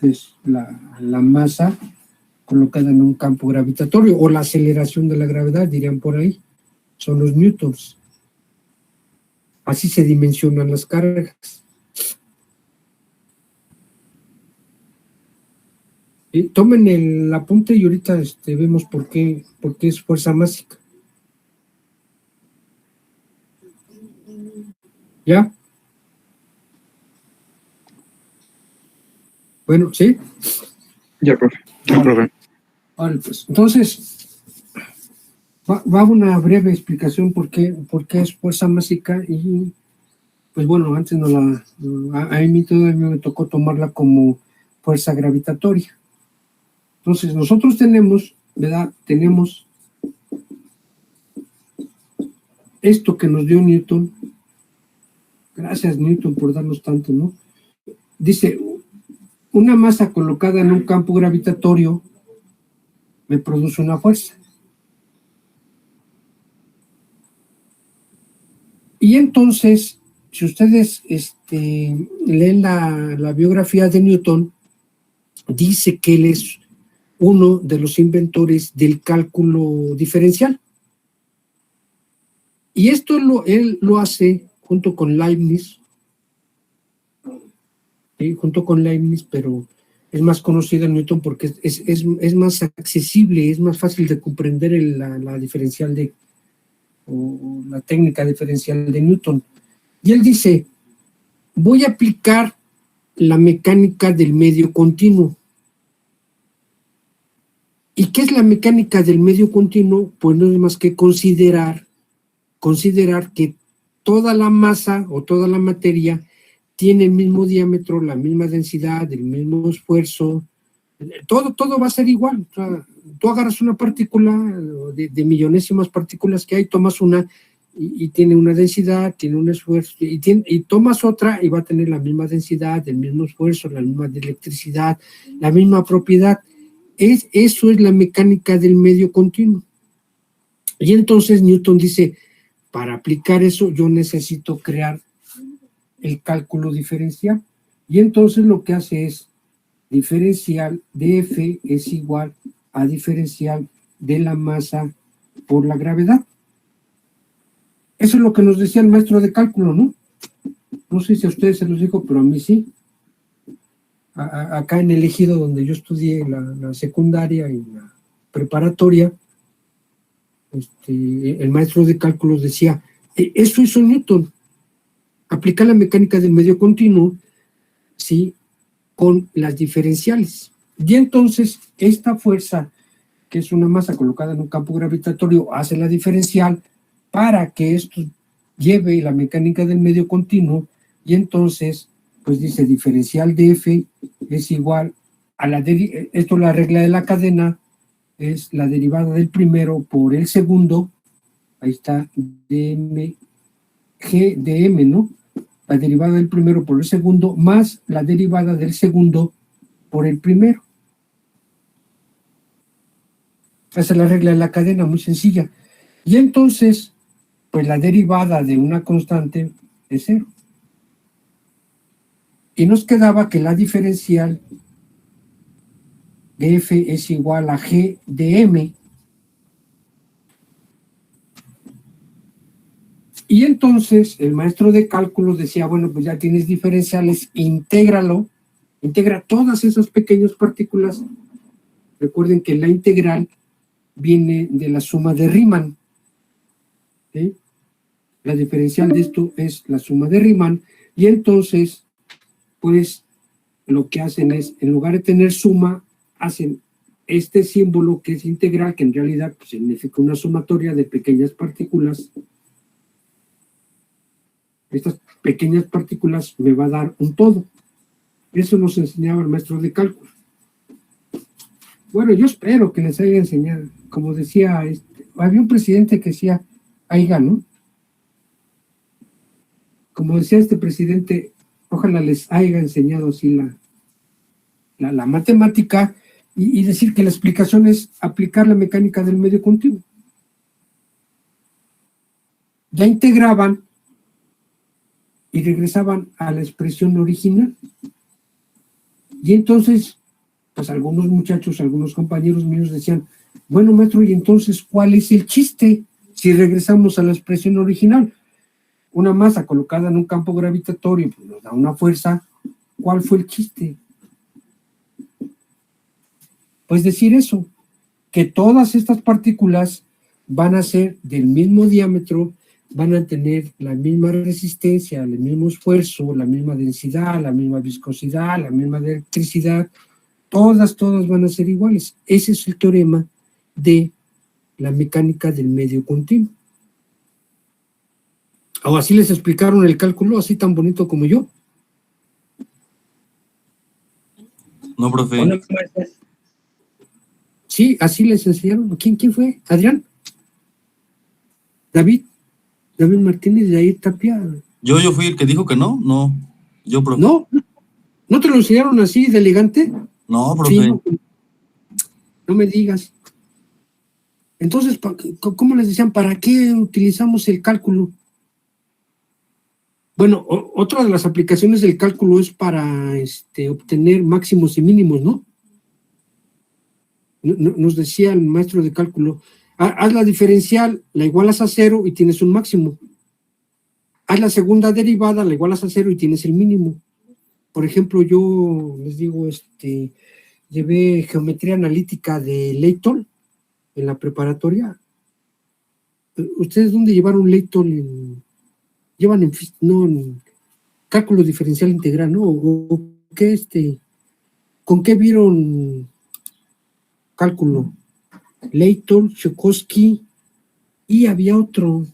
que es la masa colocada en un campo gravitatorio, o la aceleración de la gravedad, dirían por ahí, son los newtons. Así se dimensionan las cargas. Tomen el apunte y ahorita vemos por qué es fuerza másica. ¿Ya? Bueno, ¿sí?
Ya, profe.
Vale, pues, entonces, va una breve explicación por qué es fuerza másica y, pues bueno, antes a mí todavía me tocó tomarla como fuerza gravitatoria. Entonces, nosotros tenemos, ¿verdad? Tenemos esto que nos dio Newton. Gracias, Newton, por darnos tanto, ¿no? Dice, una masa colocada en un campo gravitatorio me produce una fuerza. Y entonces, si ustedes leen la biografía de Newton, dice que él es uno de los inventores del cálculo diferencial. Y esto él lo hace junto con Leibniz, ¿sí? Junto con Leibniz, pero es más conocido Newton porque es más accesible, es más fácil de comprender la diferencial o la técnica diferencial de Newton. Y él dice, voy a aplicar la mecánica del medio continuo. ¿Y qué es la mecánica del medio continuo? Pues no es más que considerar que toda la masa o toda la materia tiene el mismo diámetro, la misma densidad, el mismo esfuerzo, todo va a ser igual. O sea, tú agarras una partícula de millonésimas partículas que hay, tomas una y tiene una densidad, tiene un esfuerzo, y tomas otra y va a tener la misma densidad, el mismo esfuerzo, la misma electricidad, la misma propiedad. Eso es la mecánica del medio continuo. Y entonces Newton dice, para aplicar eso yo necesito crear el cálculo diferencial. Y entonces lo que hace es diferencial de F es igual a diferencial de la masa por la gravedad. Eso es lo que nos decía el maestro de cálculo, ¿no? No sé si a ustedes se los dijo, pero a mí sí. Acá en el Ejido, donde yo estudié la secundaria y la preparatoria, el maestro de cálculos decía, eso hizo Newton, aplicar la mecánica del medio continuo, ¿sí?, con las diferenciales. Y entonces, esta fuerza, que es una masa colocada en un campo gravitatorio, hace la diferencial para que esto lleve la mecánica del medio continuo, y entonces, pues dice, diferencial de F es igual a esto la regla de la cadena, es la derivada del primero por el segundo, ahí está, dm, g de m, ¿no? La derivada del primero por el segundo, más la derivada del segundo por el primero. Esa es la regla de la cadena, muy sencilla. Y entonces, pues la derivada de una constante es 0. Y nos quedaba que la diferencial de F es igual a G de M. Y entonces el maestro de cálculos decía, bueno, pues ya tienes diferenciales, integra todas esas pequeñas partículas. Recuerden que la integral viene de la suma de Riemann, ¿sí? La diferencial de esto es la suma de Riemann, y entonces, pues, lo que hacen es, en lugar de tener suma, hacen este símbolo que es integral, que en realidad pues, significa una sumatoria de pequeñas partículas. Estas pequeñas partículas me va a dar un todo. Eso nos enseñaba el maestro de cálculo. Bueno, yo espero que les haya enseñado. Como decía, había un presidente que decía, aiga, ¿no? Como decía este presidente, ojalá les haya enseñado así la matemática y decir que la explicación es aplicar la mecánica del medio continuo. Ya integraban y regresaban a la expresión original. Y entonces, pues algunos muchachos, algunos compañeros míos decían, bueno, maestro, ¿y entonces cuál es el chiste si regresamos a la expresión original? Una masa colocada en un campo gravitatorio pues, nos da una fuerza. ¿Cuál fue el chiste? Pues decir eso, que todas estas partículas van a ser del mismo diámetro, van a tener la misma resistencia, el mismo esfuerzo, la misma densidad, la misma viscosidad, la misma electricidad, todas van a ser iguales. Ese es el teorema de la mecánica del medio continuo. ¿O así les explicaron el cálculo, así tan bonito como yo?
No, profe.
Hola, sí, así les enseñaron. ¿Quién fue? ¿Adrián? ¿David Martínez de ahí Tapia?
Yo fui el que dijo que no. No, yo, profe.
¿No te lo enseñaron así de elegante?
No, profe.
Sí, no me digas. Entonces, ¿cómo les decían? ¿Para qué utilizamos el cálculo? Bueno, otra de las aplicaciones del cálculo es para obtener máximos y mínimos, ¿no? Nos decía el maestro de cálculo, haz la diferencial, la igualas a 0 y tienes un máximo. Haz la segunda derivada, la igualas a 0 y tienes el mínimo. Por ejemplo, yo les digo, llevé geometría analítica de Layton en la preparatoria. ¿Ustedes dónde llevaron Layton? Llevan en cálculo diferencial integral, ¿no? ¿O qué con qué vieron cálculo? Layton, Chokosky, y había otro.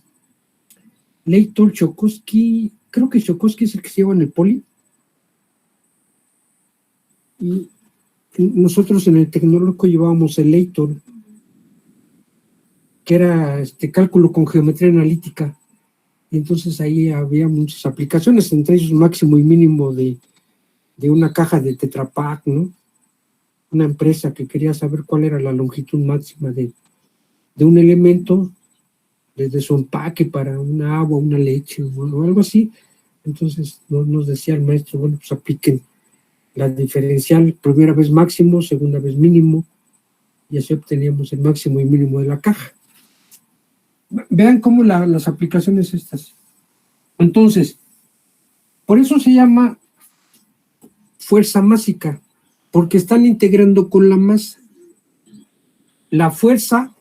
Layton, Chokosky, creo que Chokosky es el que se lleva en el poli. Y nosotros en el tecnológico llevábamos el Layton, que era cálculo con geometría analítica. Y entonces ahí había muchas aplicaciones, entre ellos máximo y mínimo de una caja de Tetra Pak, ¿no? Una empresa que quería saber cuál era la longitud máxima de un elemento, desde su empaque para una agua, una leche o algo así. Entonces nos decía el maestro, bueno, pues apliquen la diferencial, primera vez máximo, segunda vez mínimo, y así obteníamos el máximo y mínimo de la caja. Vean cómo las aplicaciones estas. Entonces, por eso se llama fuerza másica, porque están integrando con la masa. La fuerza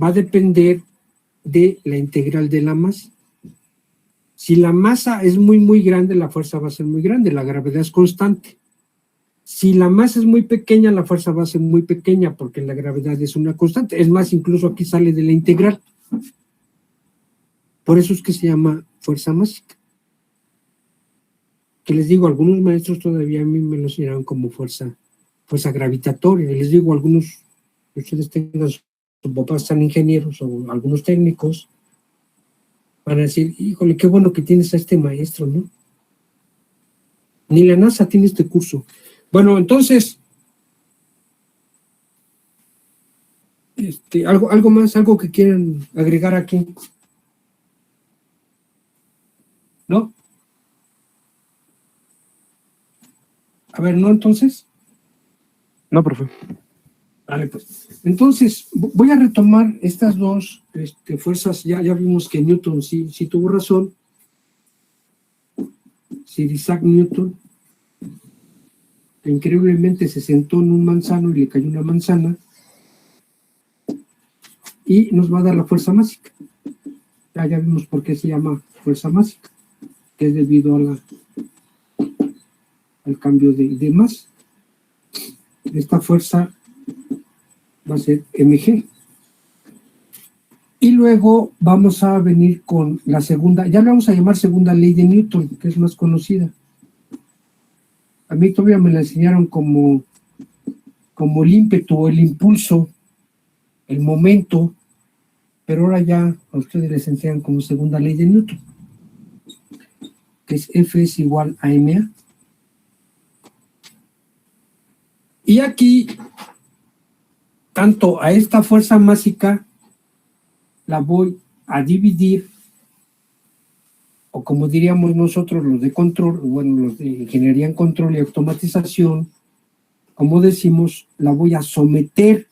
va a depender de la integral de la masa. Si la masa es muy, muy grande, la fuerza va a ser muy grande, la gravedad es constante. Si la masa es muy pequeña, la fuerza va a ser muy pequeña porque la gravedad es una constante. Es más, incluso aquí sale de la integral. Por eso es que se llama fuerza másica. Que les digo, algunos maestros todavía a mí me lo enseñaron como fuerza gravitatoria. Y les digo, algunos de ustedes tengan, sus papás sean ingenieros o algunos técnicos, van a decir, híjole, qué bueno que tienes a este maestro, ¿no? Ni la NASA tiene este curso. Bueno, entonces, algo más, algo que quieran agregar aquí. ¿No? A ver, ¿no entonces?
No, profe.
Vale, pues. Entonces, voy a retomar estas dos fuerzas. Ya vimos que Newton sí tuvo razón. Sir Isaac Newton, que increíblemente se sentó en un manzano y le cayó una manzana. Y nos va a dar la fuerza másica. Ya vimos por qué se llama fuerza másica, que es debido a al cambio de masa. Esta fuerza va a ser mg. Y luego vamos a venir con la segunda, ya le vamos a llamar segunda ley de Newton, que es más conocida. A mí todavía me la enseñaron como el ímpetu, el impulso, el momento, pero ahora ya a ustedes les enseñan como segunda ley de Newton, que es F es igual a ma. Y aquí, tanto a esta fuerza másica la voy a dividir, o como diríamos nosotros los de control, bueno, los de ingeniería en control y automatización, como decimos, la voy a someter,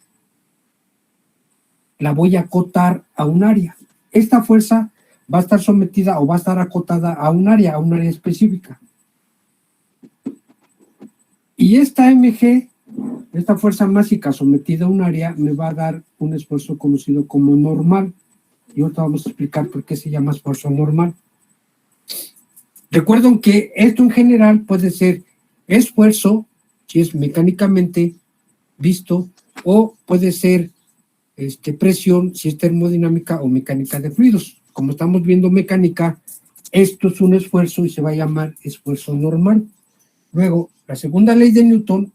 la voy a acotar a un área. Esta fuerza va a estar sometida o va a estar acotada a un área específica. Y esta mg, esta fuerza másica sometida a un área, me va a dar un esfuerzo conocido como normal. Y ahorita vamos a explicar por qué se llama esfuerzo normal. Recuerden que esto en general puede ser esfuerzo, si es mecánicamente visto, o puede ser presión, si es termodinámica o mecánica de fluidos. Como estamos viendo mecánica, esto es un esfuerzo y se va a llamar esfuerzo normal. Luego, la segunda ley de Newton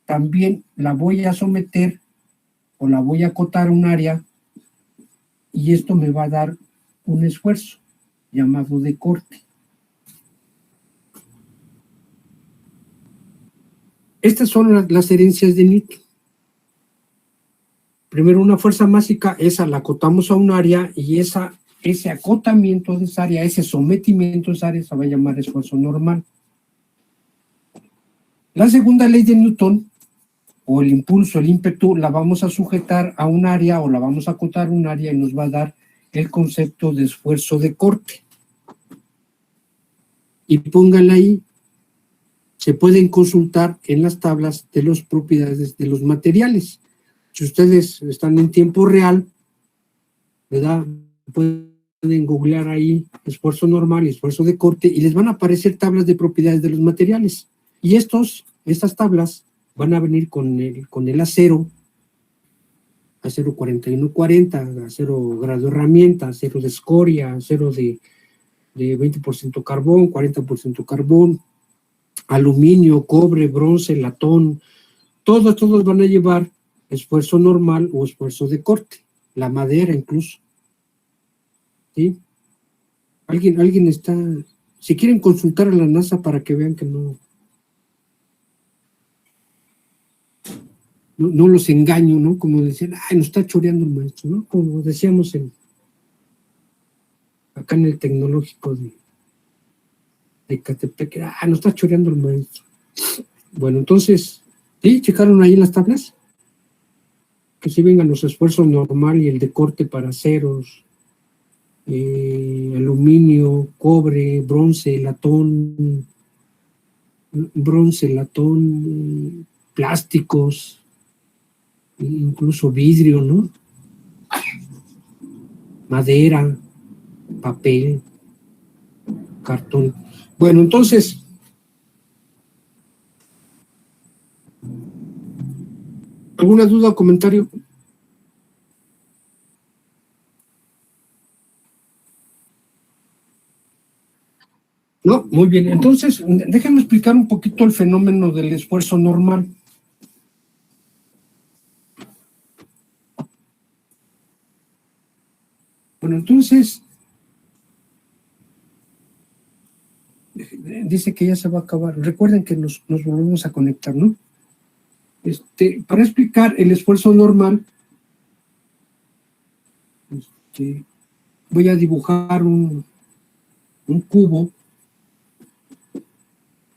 también la voy a someter o la voy a acotar a un área y esto me va a dar un esfuerzo llamado de corte. Estas son las herencias de Newton. Primero una fuerza másica, esa la acotamos a un área y esa ese acotamiento de esa área, ese sometimiento de esa área se va a llamar esfuerzo normal. La segunda ley de Newton, o el impulso, el ímpetu, la vamos a sujetar a un área o la vamos a acotar a un área y nos va a dar el concepto de esfuerzo de corte. Y pónganla ahí. Se pueden consultar en las tablas de las propiedades de los materiales. Si ustedes están en tiempo real, ¿verdad? Pueden googlear ahí esfuerzo normal y esfuerzo de corte y les van a aparecer tablas de propiedades de los materiales. Y estas tablas van a venir con el acero 4140, acero grado herramienta, acero de escoria, acero de 20% carbón, 40% carbón, aluminio, cobre, bronce, latón, todos van a llevar esfuerzo normal o esfuerzo de corte, la madera incluso. ¿Sí? Alguien está, si quieren consultar a la NASA para que vean que no los engaño, ¿no? Como decían, ay, nos está choreando el maestro, ¿no? Como decíamos acá en el tecnológico de Ecatepec, nos está choreando el maestro. Bueno, entonces, ¿sí? ¿Checaron ahí en las tablas? Que sí vengan los esfuerzos normal y el de corte para aceros, aluminio, cobre, bronce, latón, plásticos, incluso vidrio, ¿no? Madera, papel, cartón. Bueno, entonces, ¿alguna duda o comentario? No, muy bien. Entonces, déjenme explicar un poquito el fenómeno del esfuerzo normal. Bueno, entonces, dice que ya se va a acabar. Recuerden que nos volvemos a conectar, ¿no? Para explicar el esfuerzo normal, voy a dibujar un cubo.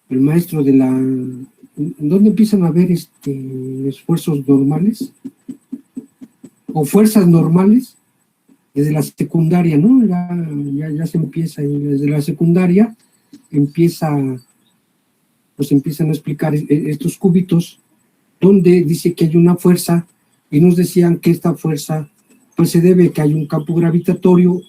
El maestro de la... ¿Dónde empiezan a ver esfuerzos normales? O fuerzas normales. Desde la secundaria, ¿no? Ya se empieza, y desde la secundaria empiezan a explicar estos cubitos, donde dice que hay una fuerza, y nos decían que esta fuerza, pues se debe a que hay un campo gravitatorio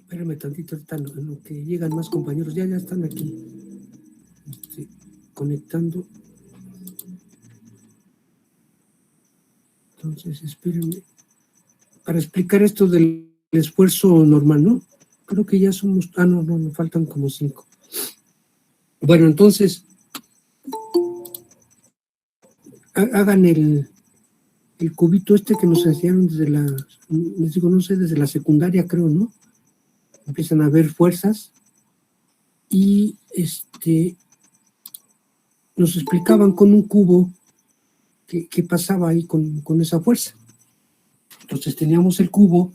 Espérame tantito, ahorita en lo que llegan más compañeros. Ya están aquí. Conectando. Entonces, espérenme. Para explicar esto del esfuerzo normal, ¿no? Creo que ya somos... no, nos faltan como 5. Bueno, entonces, hagan el cubito este que nos enseñaron desde les digo, no sé, desde la secundaria, creo, ¿no? Empiezan a ver fuerzas y nos explicaban con un cubo qué pasaba ahí con esa fuerza. Entonces teníamos el cubo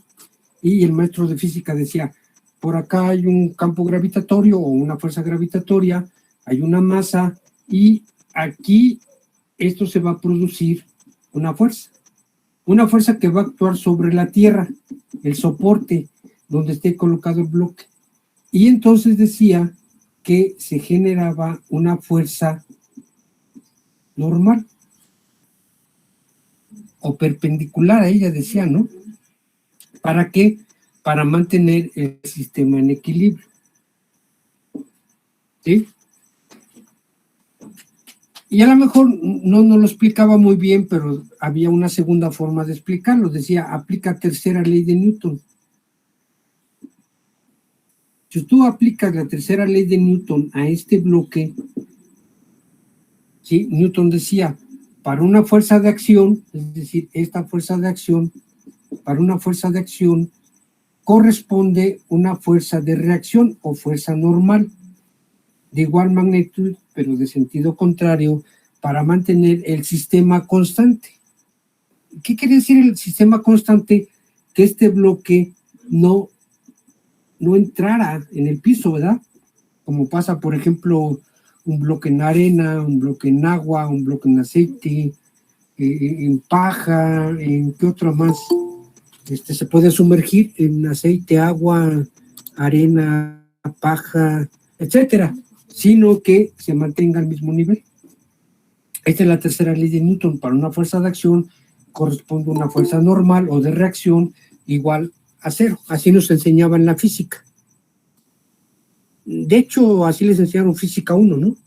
y el maestro de física decía, por acá hay un campo gravitatorio o una fuerza gravitatoria, hay una masa y aquí esto se va a producir una fuerza que va a actuar sobre la Tierra, el soporte donde esté colocado el bloque. Y entonces decía que se generaba una fuerza normal o perpendicular a ella, decía, ¿no? ¿Para qué? Para mantener el sistema en equilibrio. ¿Sí? Y a lo mejor no lo explicaba muy bien, pero había una segunda forma de explicarlo. Decía, aplica tercera ley de Newton. Si tú aplicas la tercera ley de Newton a este bloque, ¿sí? Newton decía, para una fuerza de acción, es decir, esta fuerza de acción, para una fuerza de acción corresponde una fuerza de reacción o fuerza normal de igual magnitud, pero de sentido contrario, para mantener el sistema constante. ¿Qué quiere decir el sistema constante? Que este bloque no entrara en el piso, ¿verdad? Como pasa, por ejemplo, un bloque en arena, un bloque en agua, un bloque en aceite, en paja, ¿en qué otro más? Se puede sumergir en aceite, agua, arena, paja, etcétera, sino que se mantenga al mismo nivel. Esta es la tercera ley de Newton. Para una fuerza de acción corresponde una fuerza normal o de reacción igual a 0. Así nos enseñaban la física. De hecho, así les enseñaron física 1, ¿no?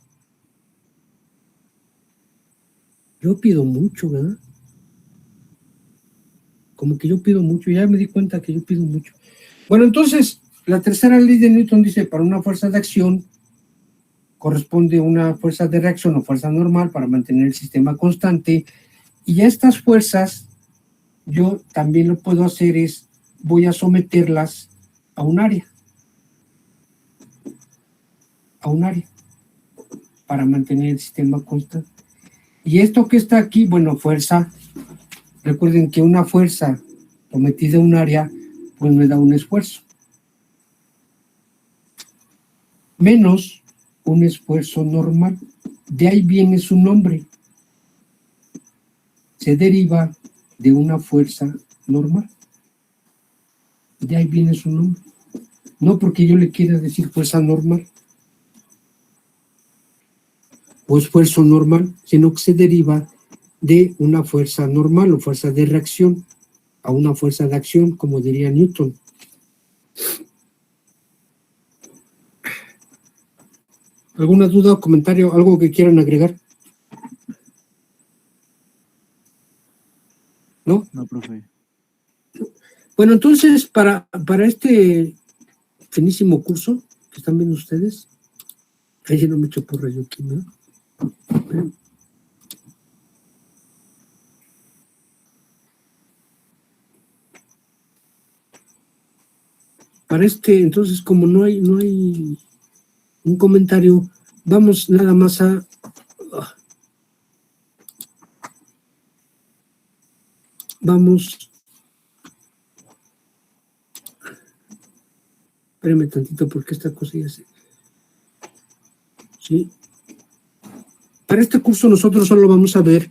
Yo pido mucho, ¿verdad? Como que yo pido mucho, ya me di cuenta que yo pido mucho. Bueno, entonces, la tercera ley de Newton dice, para una fuerza de acción corresponde una fuerza de reacción o fuerza normal para mantener el sistema constante, y a estas fuerzas yo también lo puedo hacer voy a someterlas a un área para mantener el sistema constante. Y esto que está aquí, bueno, fuerza, recuerden que una fuerza sometida a un área, pues me da un esfuerzo. Menos un esfuerzo normal. De ahí viene su nombre. Se deriva de una fuerza normal. De ahí viene su nombre. No porque yo le quiera decir fuerza normal o esfuerzo normal, sino que se deriva de una fuerza normal o fuerza de reacción a una fuerza de acción, como diría Newton. ¿Alguna duda o comentario? ¿Algo que quieran agregar? ¿No?
No, profe.
Bueno, entonces, para este finísimo curso que están viendo ustedes, ahí no me echo porra yo aquí, ¿no? Para entonces, como no hay un comentario, vamos nada más a espérame tantito porque esta cosa ya se... ¿Sí? Para este curso nosotros solo vamos a ver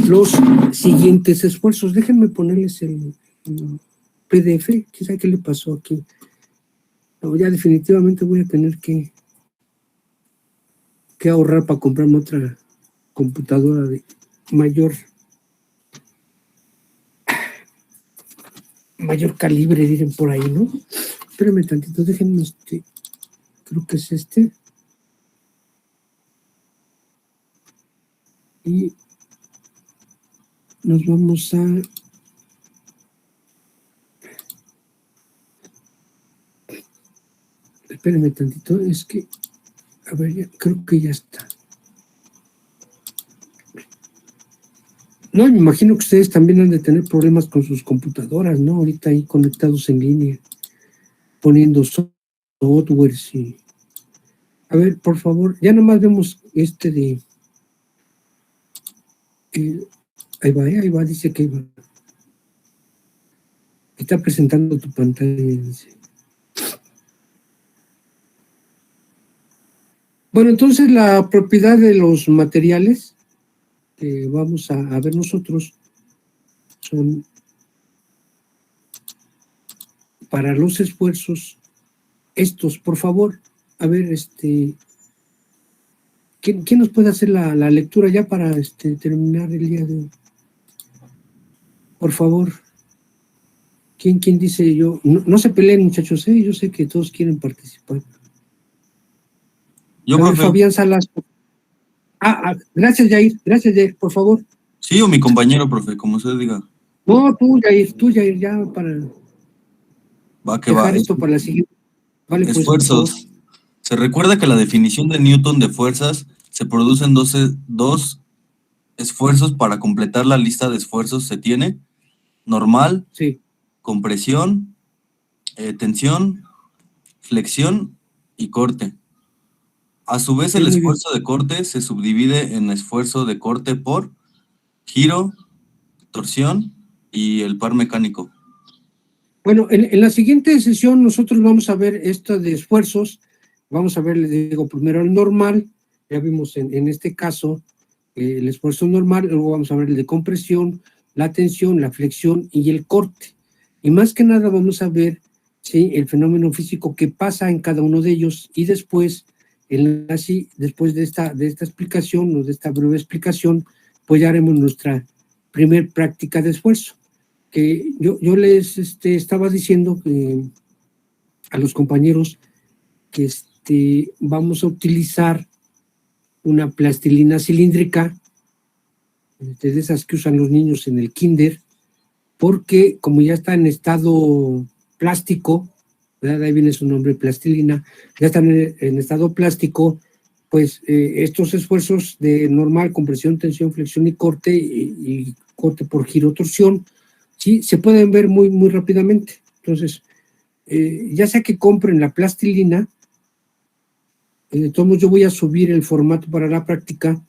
los siguientes esfuerzos. Déjenme ponerles el PDF. ¿Quién sabe qué le pasó aquí? No, ya definitivamente voy a tener que ahorrar para comprarme otra computadora de mayor calibre, dicen por ahí, ¿no? espérame tantito, déjenme creo que es este. Y nos vamos a... Espérenme tantito, es que... A ver, creo que ya está. No, me imagino que ustedes también han de tener problemas con sus computadoras, ¿no? Ahorita ahí conectados en línea, poniendo softwares y... A ver, por favor, ya nomás vemos de... ahí va, dice que ahí va. Está presentando tu pantalla, dice. Bueno, entonces la propiedad de los materiales que vamos a ver nosotros son para los esfuerzos estos, por favor. A ver, ¿quién nos puede hacer la lectura ya para terminar el día de hoy? Por favor. ¿Quién dice yo? No se peleen, muchachos, yo sé que todos quieren participar.
Yo,
a ver,
profe.
Fabián Salas. Gracias, Jair, por favor.
Sí, o mi compañero, profe, como usted diga.
No, tú, Jair, ya para
Va que
dejar
va.
esto para la siguiente. Vale, pues,
Esfuerzos. Se recuerda que la definición de Newton de fuerzas se producen dos esfuerzos para completar la lista de esfuerzos. Se tiene normal,
sí,
compresión, tensión, flexión y corte. A su vez, el
muy bien.
esfuerzo de corte se subdivide en esfuerzo de corte por giro, torsión y el par mecánico.
Bueno, en la siguiente sesión nosotros vamos a ver esto de esfuerzos. Vamos a ver, les digo, primero el normal. Ya vimos en este caso el esfuerzo normal. Luego vamos a ver el de compresión, la tensión, la flexión y el corte. Y más que nada vamos a ver el fenómeno físico que pasa en cada uno de ellos. Y después, después de esta explicación o de esta breve explicación, pues ya haremos nuestra primer práctica de esfuerzo. Que yo les estaba diciendo a los compañeros que vamos a utilizar una plastilina cilíndrica, de esas que usan los niños en el kinder, porque como ya está en estado plástico, ¿verdad? Ahí viene su nombre, plastilina, ya están en estado plástico, pues estos esfuerzos de normal, compresión, tensión, flexión y corte, y corte por giro, torsión, sí, se pueden ver muy, muy rápidamente. Entonces, ya sea que compren la plastilina, de todos modos yo voy a subir el formato para la práctica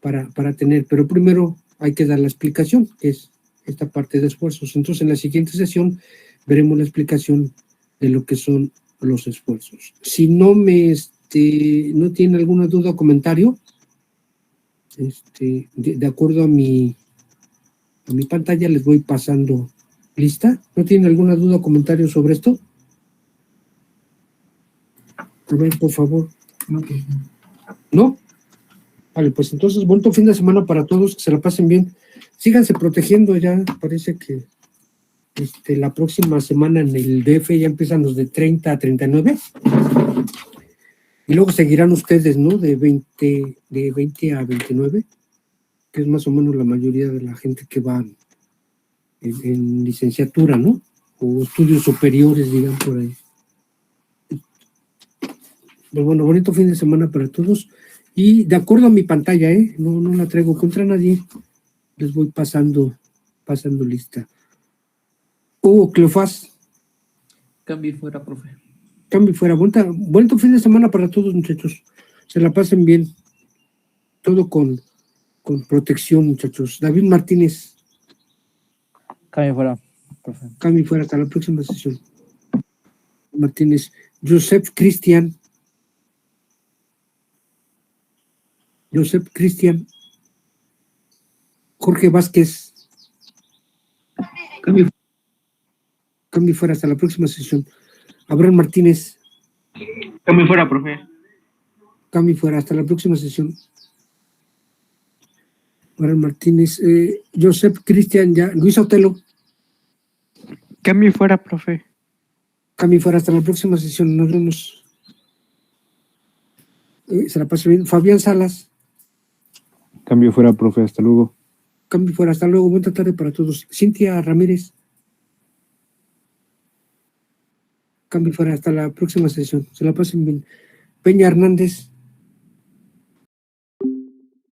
para tener, pero primero hay que dar la explicación, que es esta parte de esfuerzos. Entonces, en la siguiente sesión veremos la explicación de lo que son los esfuerzos. Si no no tiene alguna duda o comentario, de acuerdo a mi pantalla les voy pasando lista. ¿No tienen alguna duda o comentario sobre esto? A ver, por favor. ¿No? Vale, pues entonces, buen fin de semana para todos, que se la pasen bien. Síganse protegiendo, ya parece que la próxima semana en el DF ya empiezan los de 30 a 39. Y luego seguirán ustedes, ¿no? De 20 a 29, que es más o menos la mayoría de la gente que va en licenciatura, ¿no? O estudios superiores, digan por ahí. Pues bueno, bonito fin de semana para todos. Y de acuerdo a mi pantalla, no la traigo contra nadie, les voy pasando lista. Cleofás.
Cambio fuera, profe.
Cambio fuera. Bonito fin de semana para todos, muchachos. Se la pasen bien. Todo con protección, muchachos. David Martínez.
Cambio fuera, profe.
Cambio fuera. Hasta la próxima sesión. Martínez. Joseph Cristian. Jorge Vázquez. Cambio fuera. Hasta la próxima sesión. Abraham Martínez.
Cambio fuera, profe.
Cambio fuera. Hasta la próxima sesión. Abraham Martínez. Joseph Cristian ya. Luis Otelo.
Cambio fuera, profe.
Cambio fuera, hasta la próxima sesión. Nos vemos. Se la pase bien. Fabián Salas.
Cambio fuera, profe. Hasta luego.
Cambio fuera, hasta luego. Buena tarde para todos. Cintia Ramírez. Cambio fuera, hasta la próxima sesión. Se la pasen bien. Peña Hernández.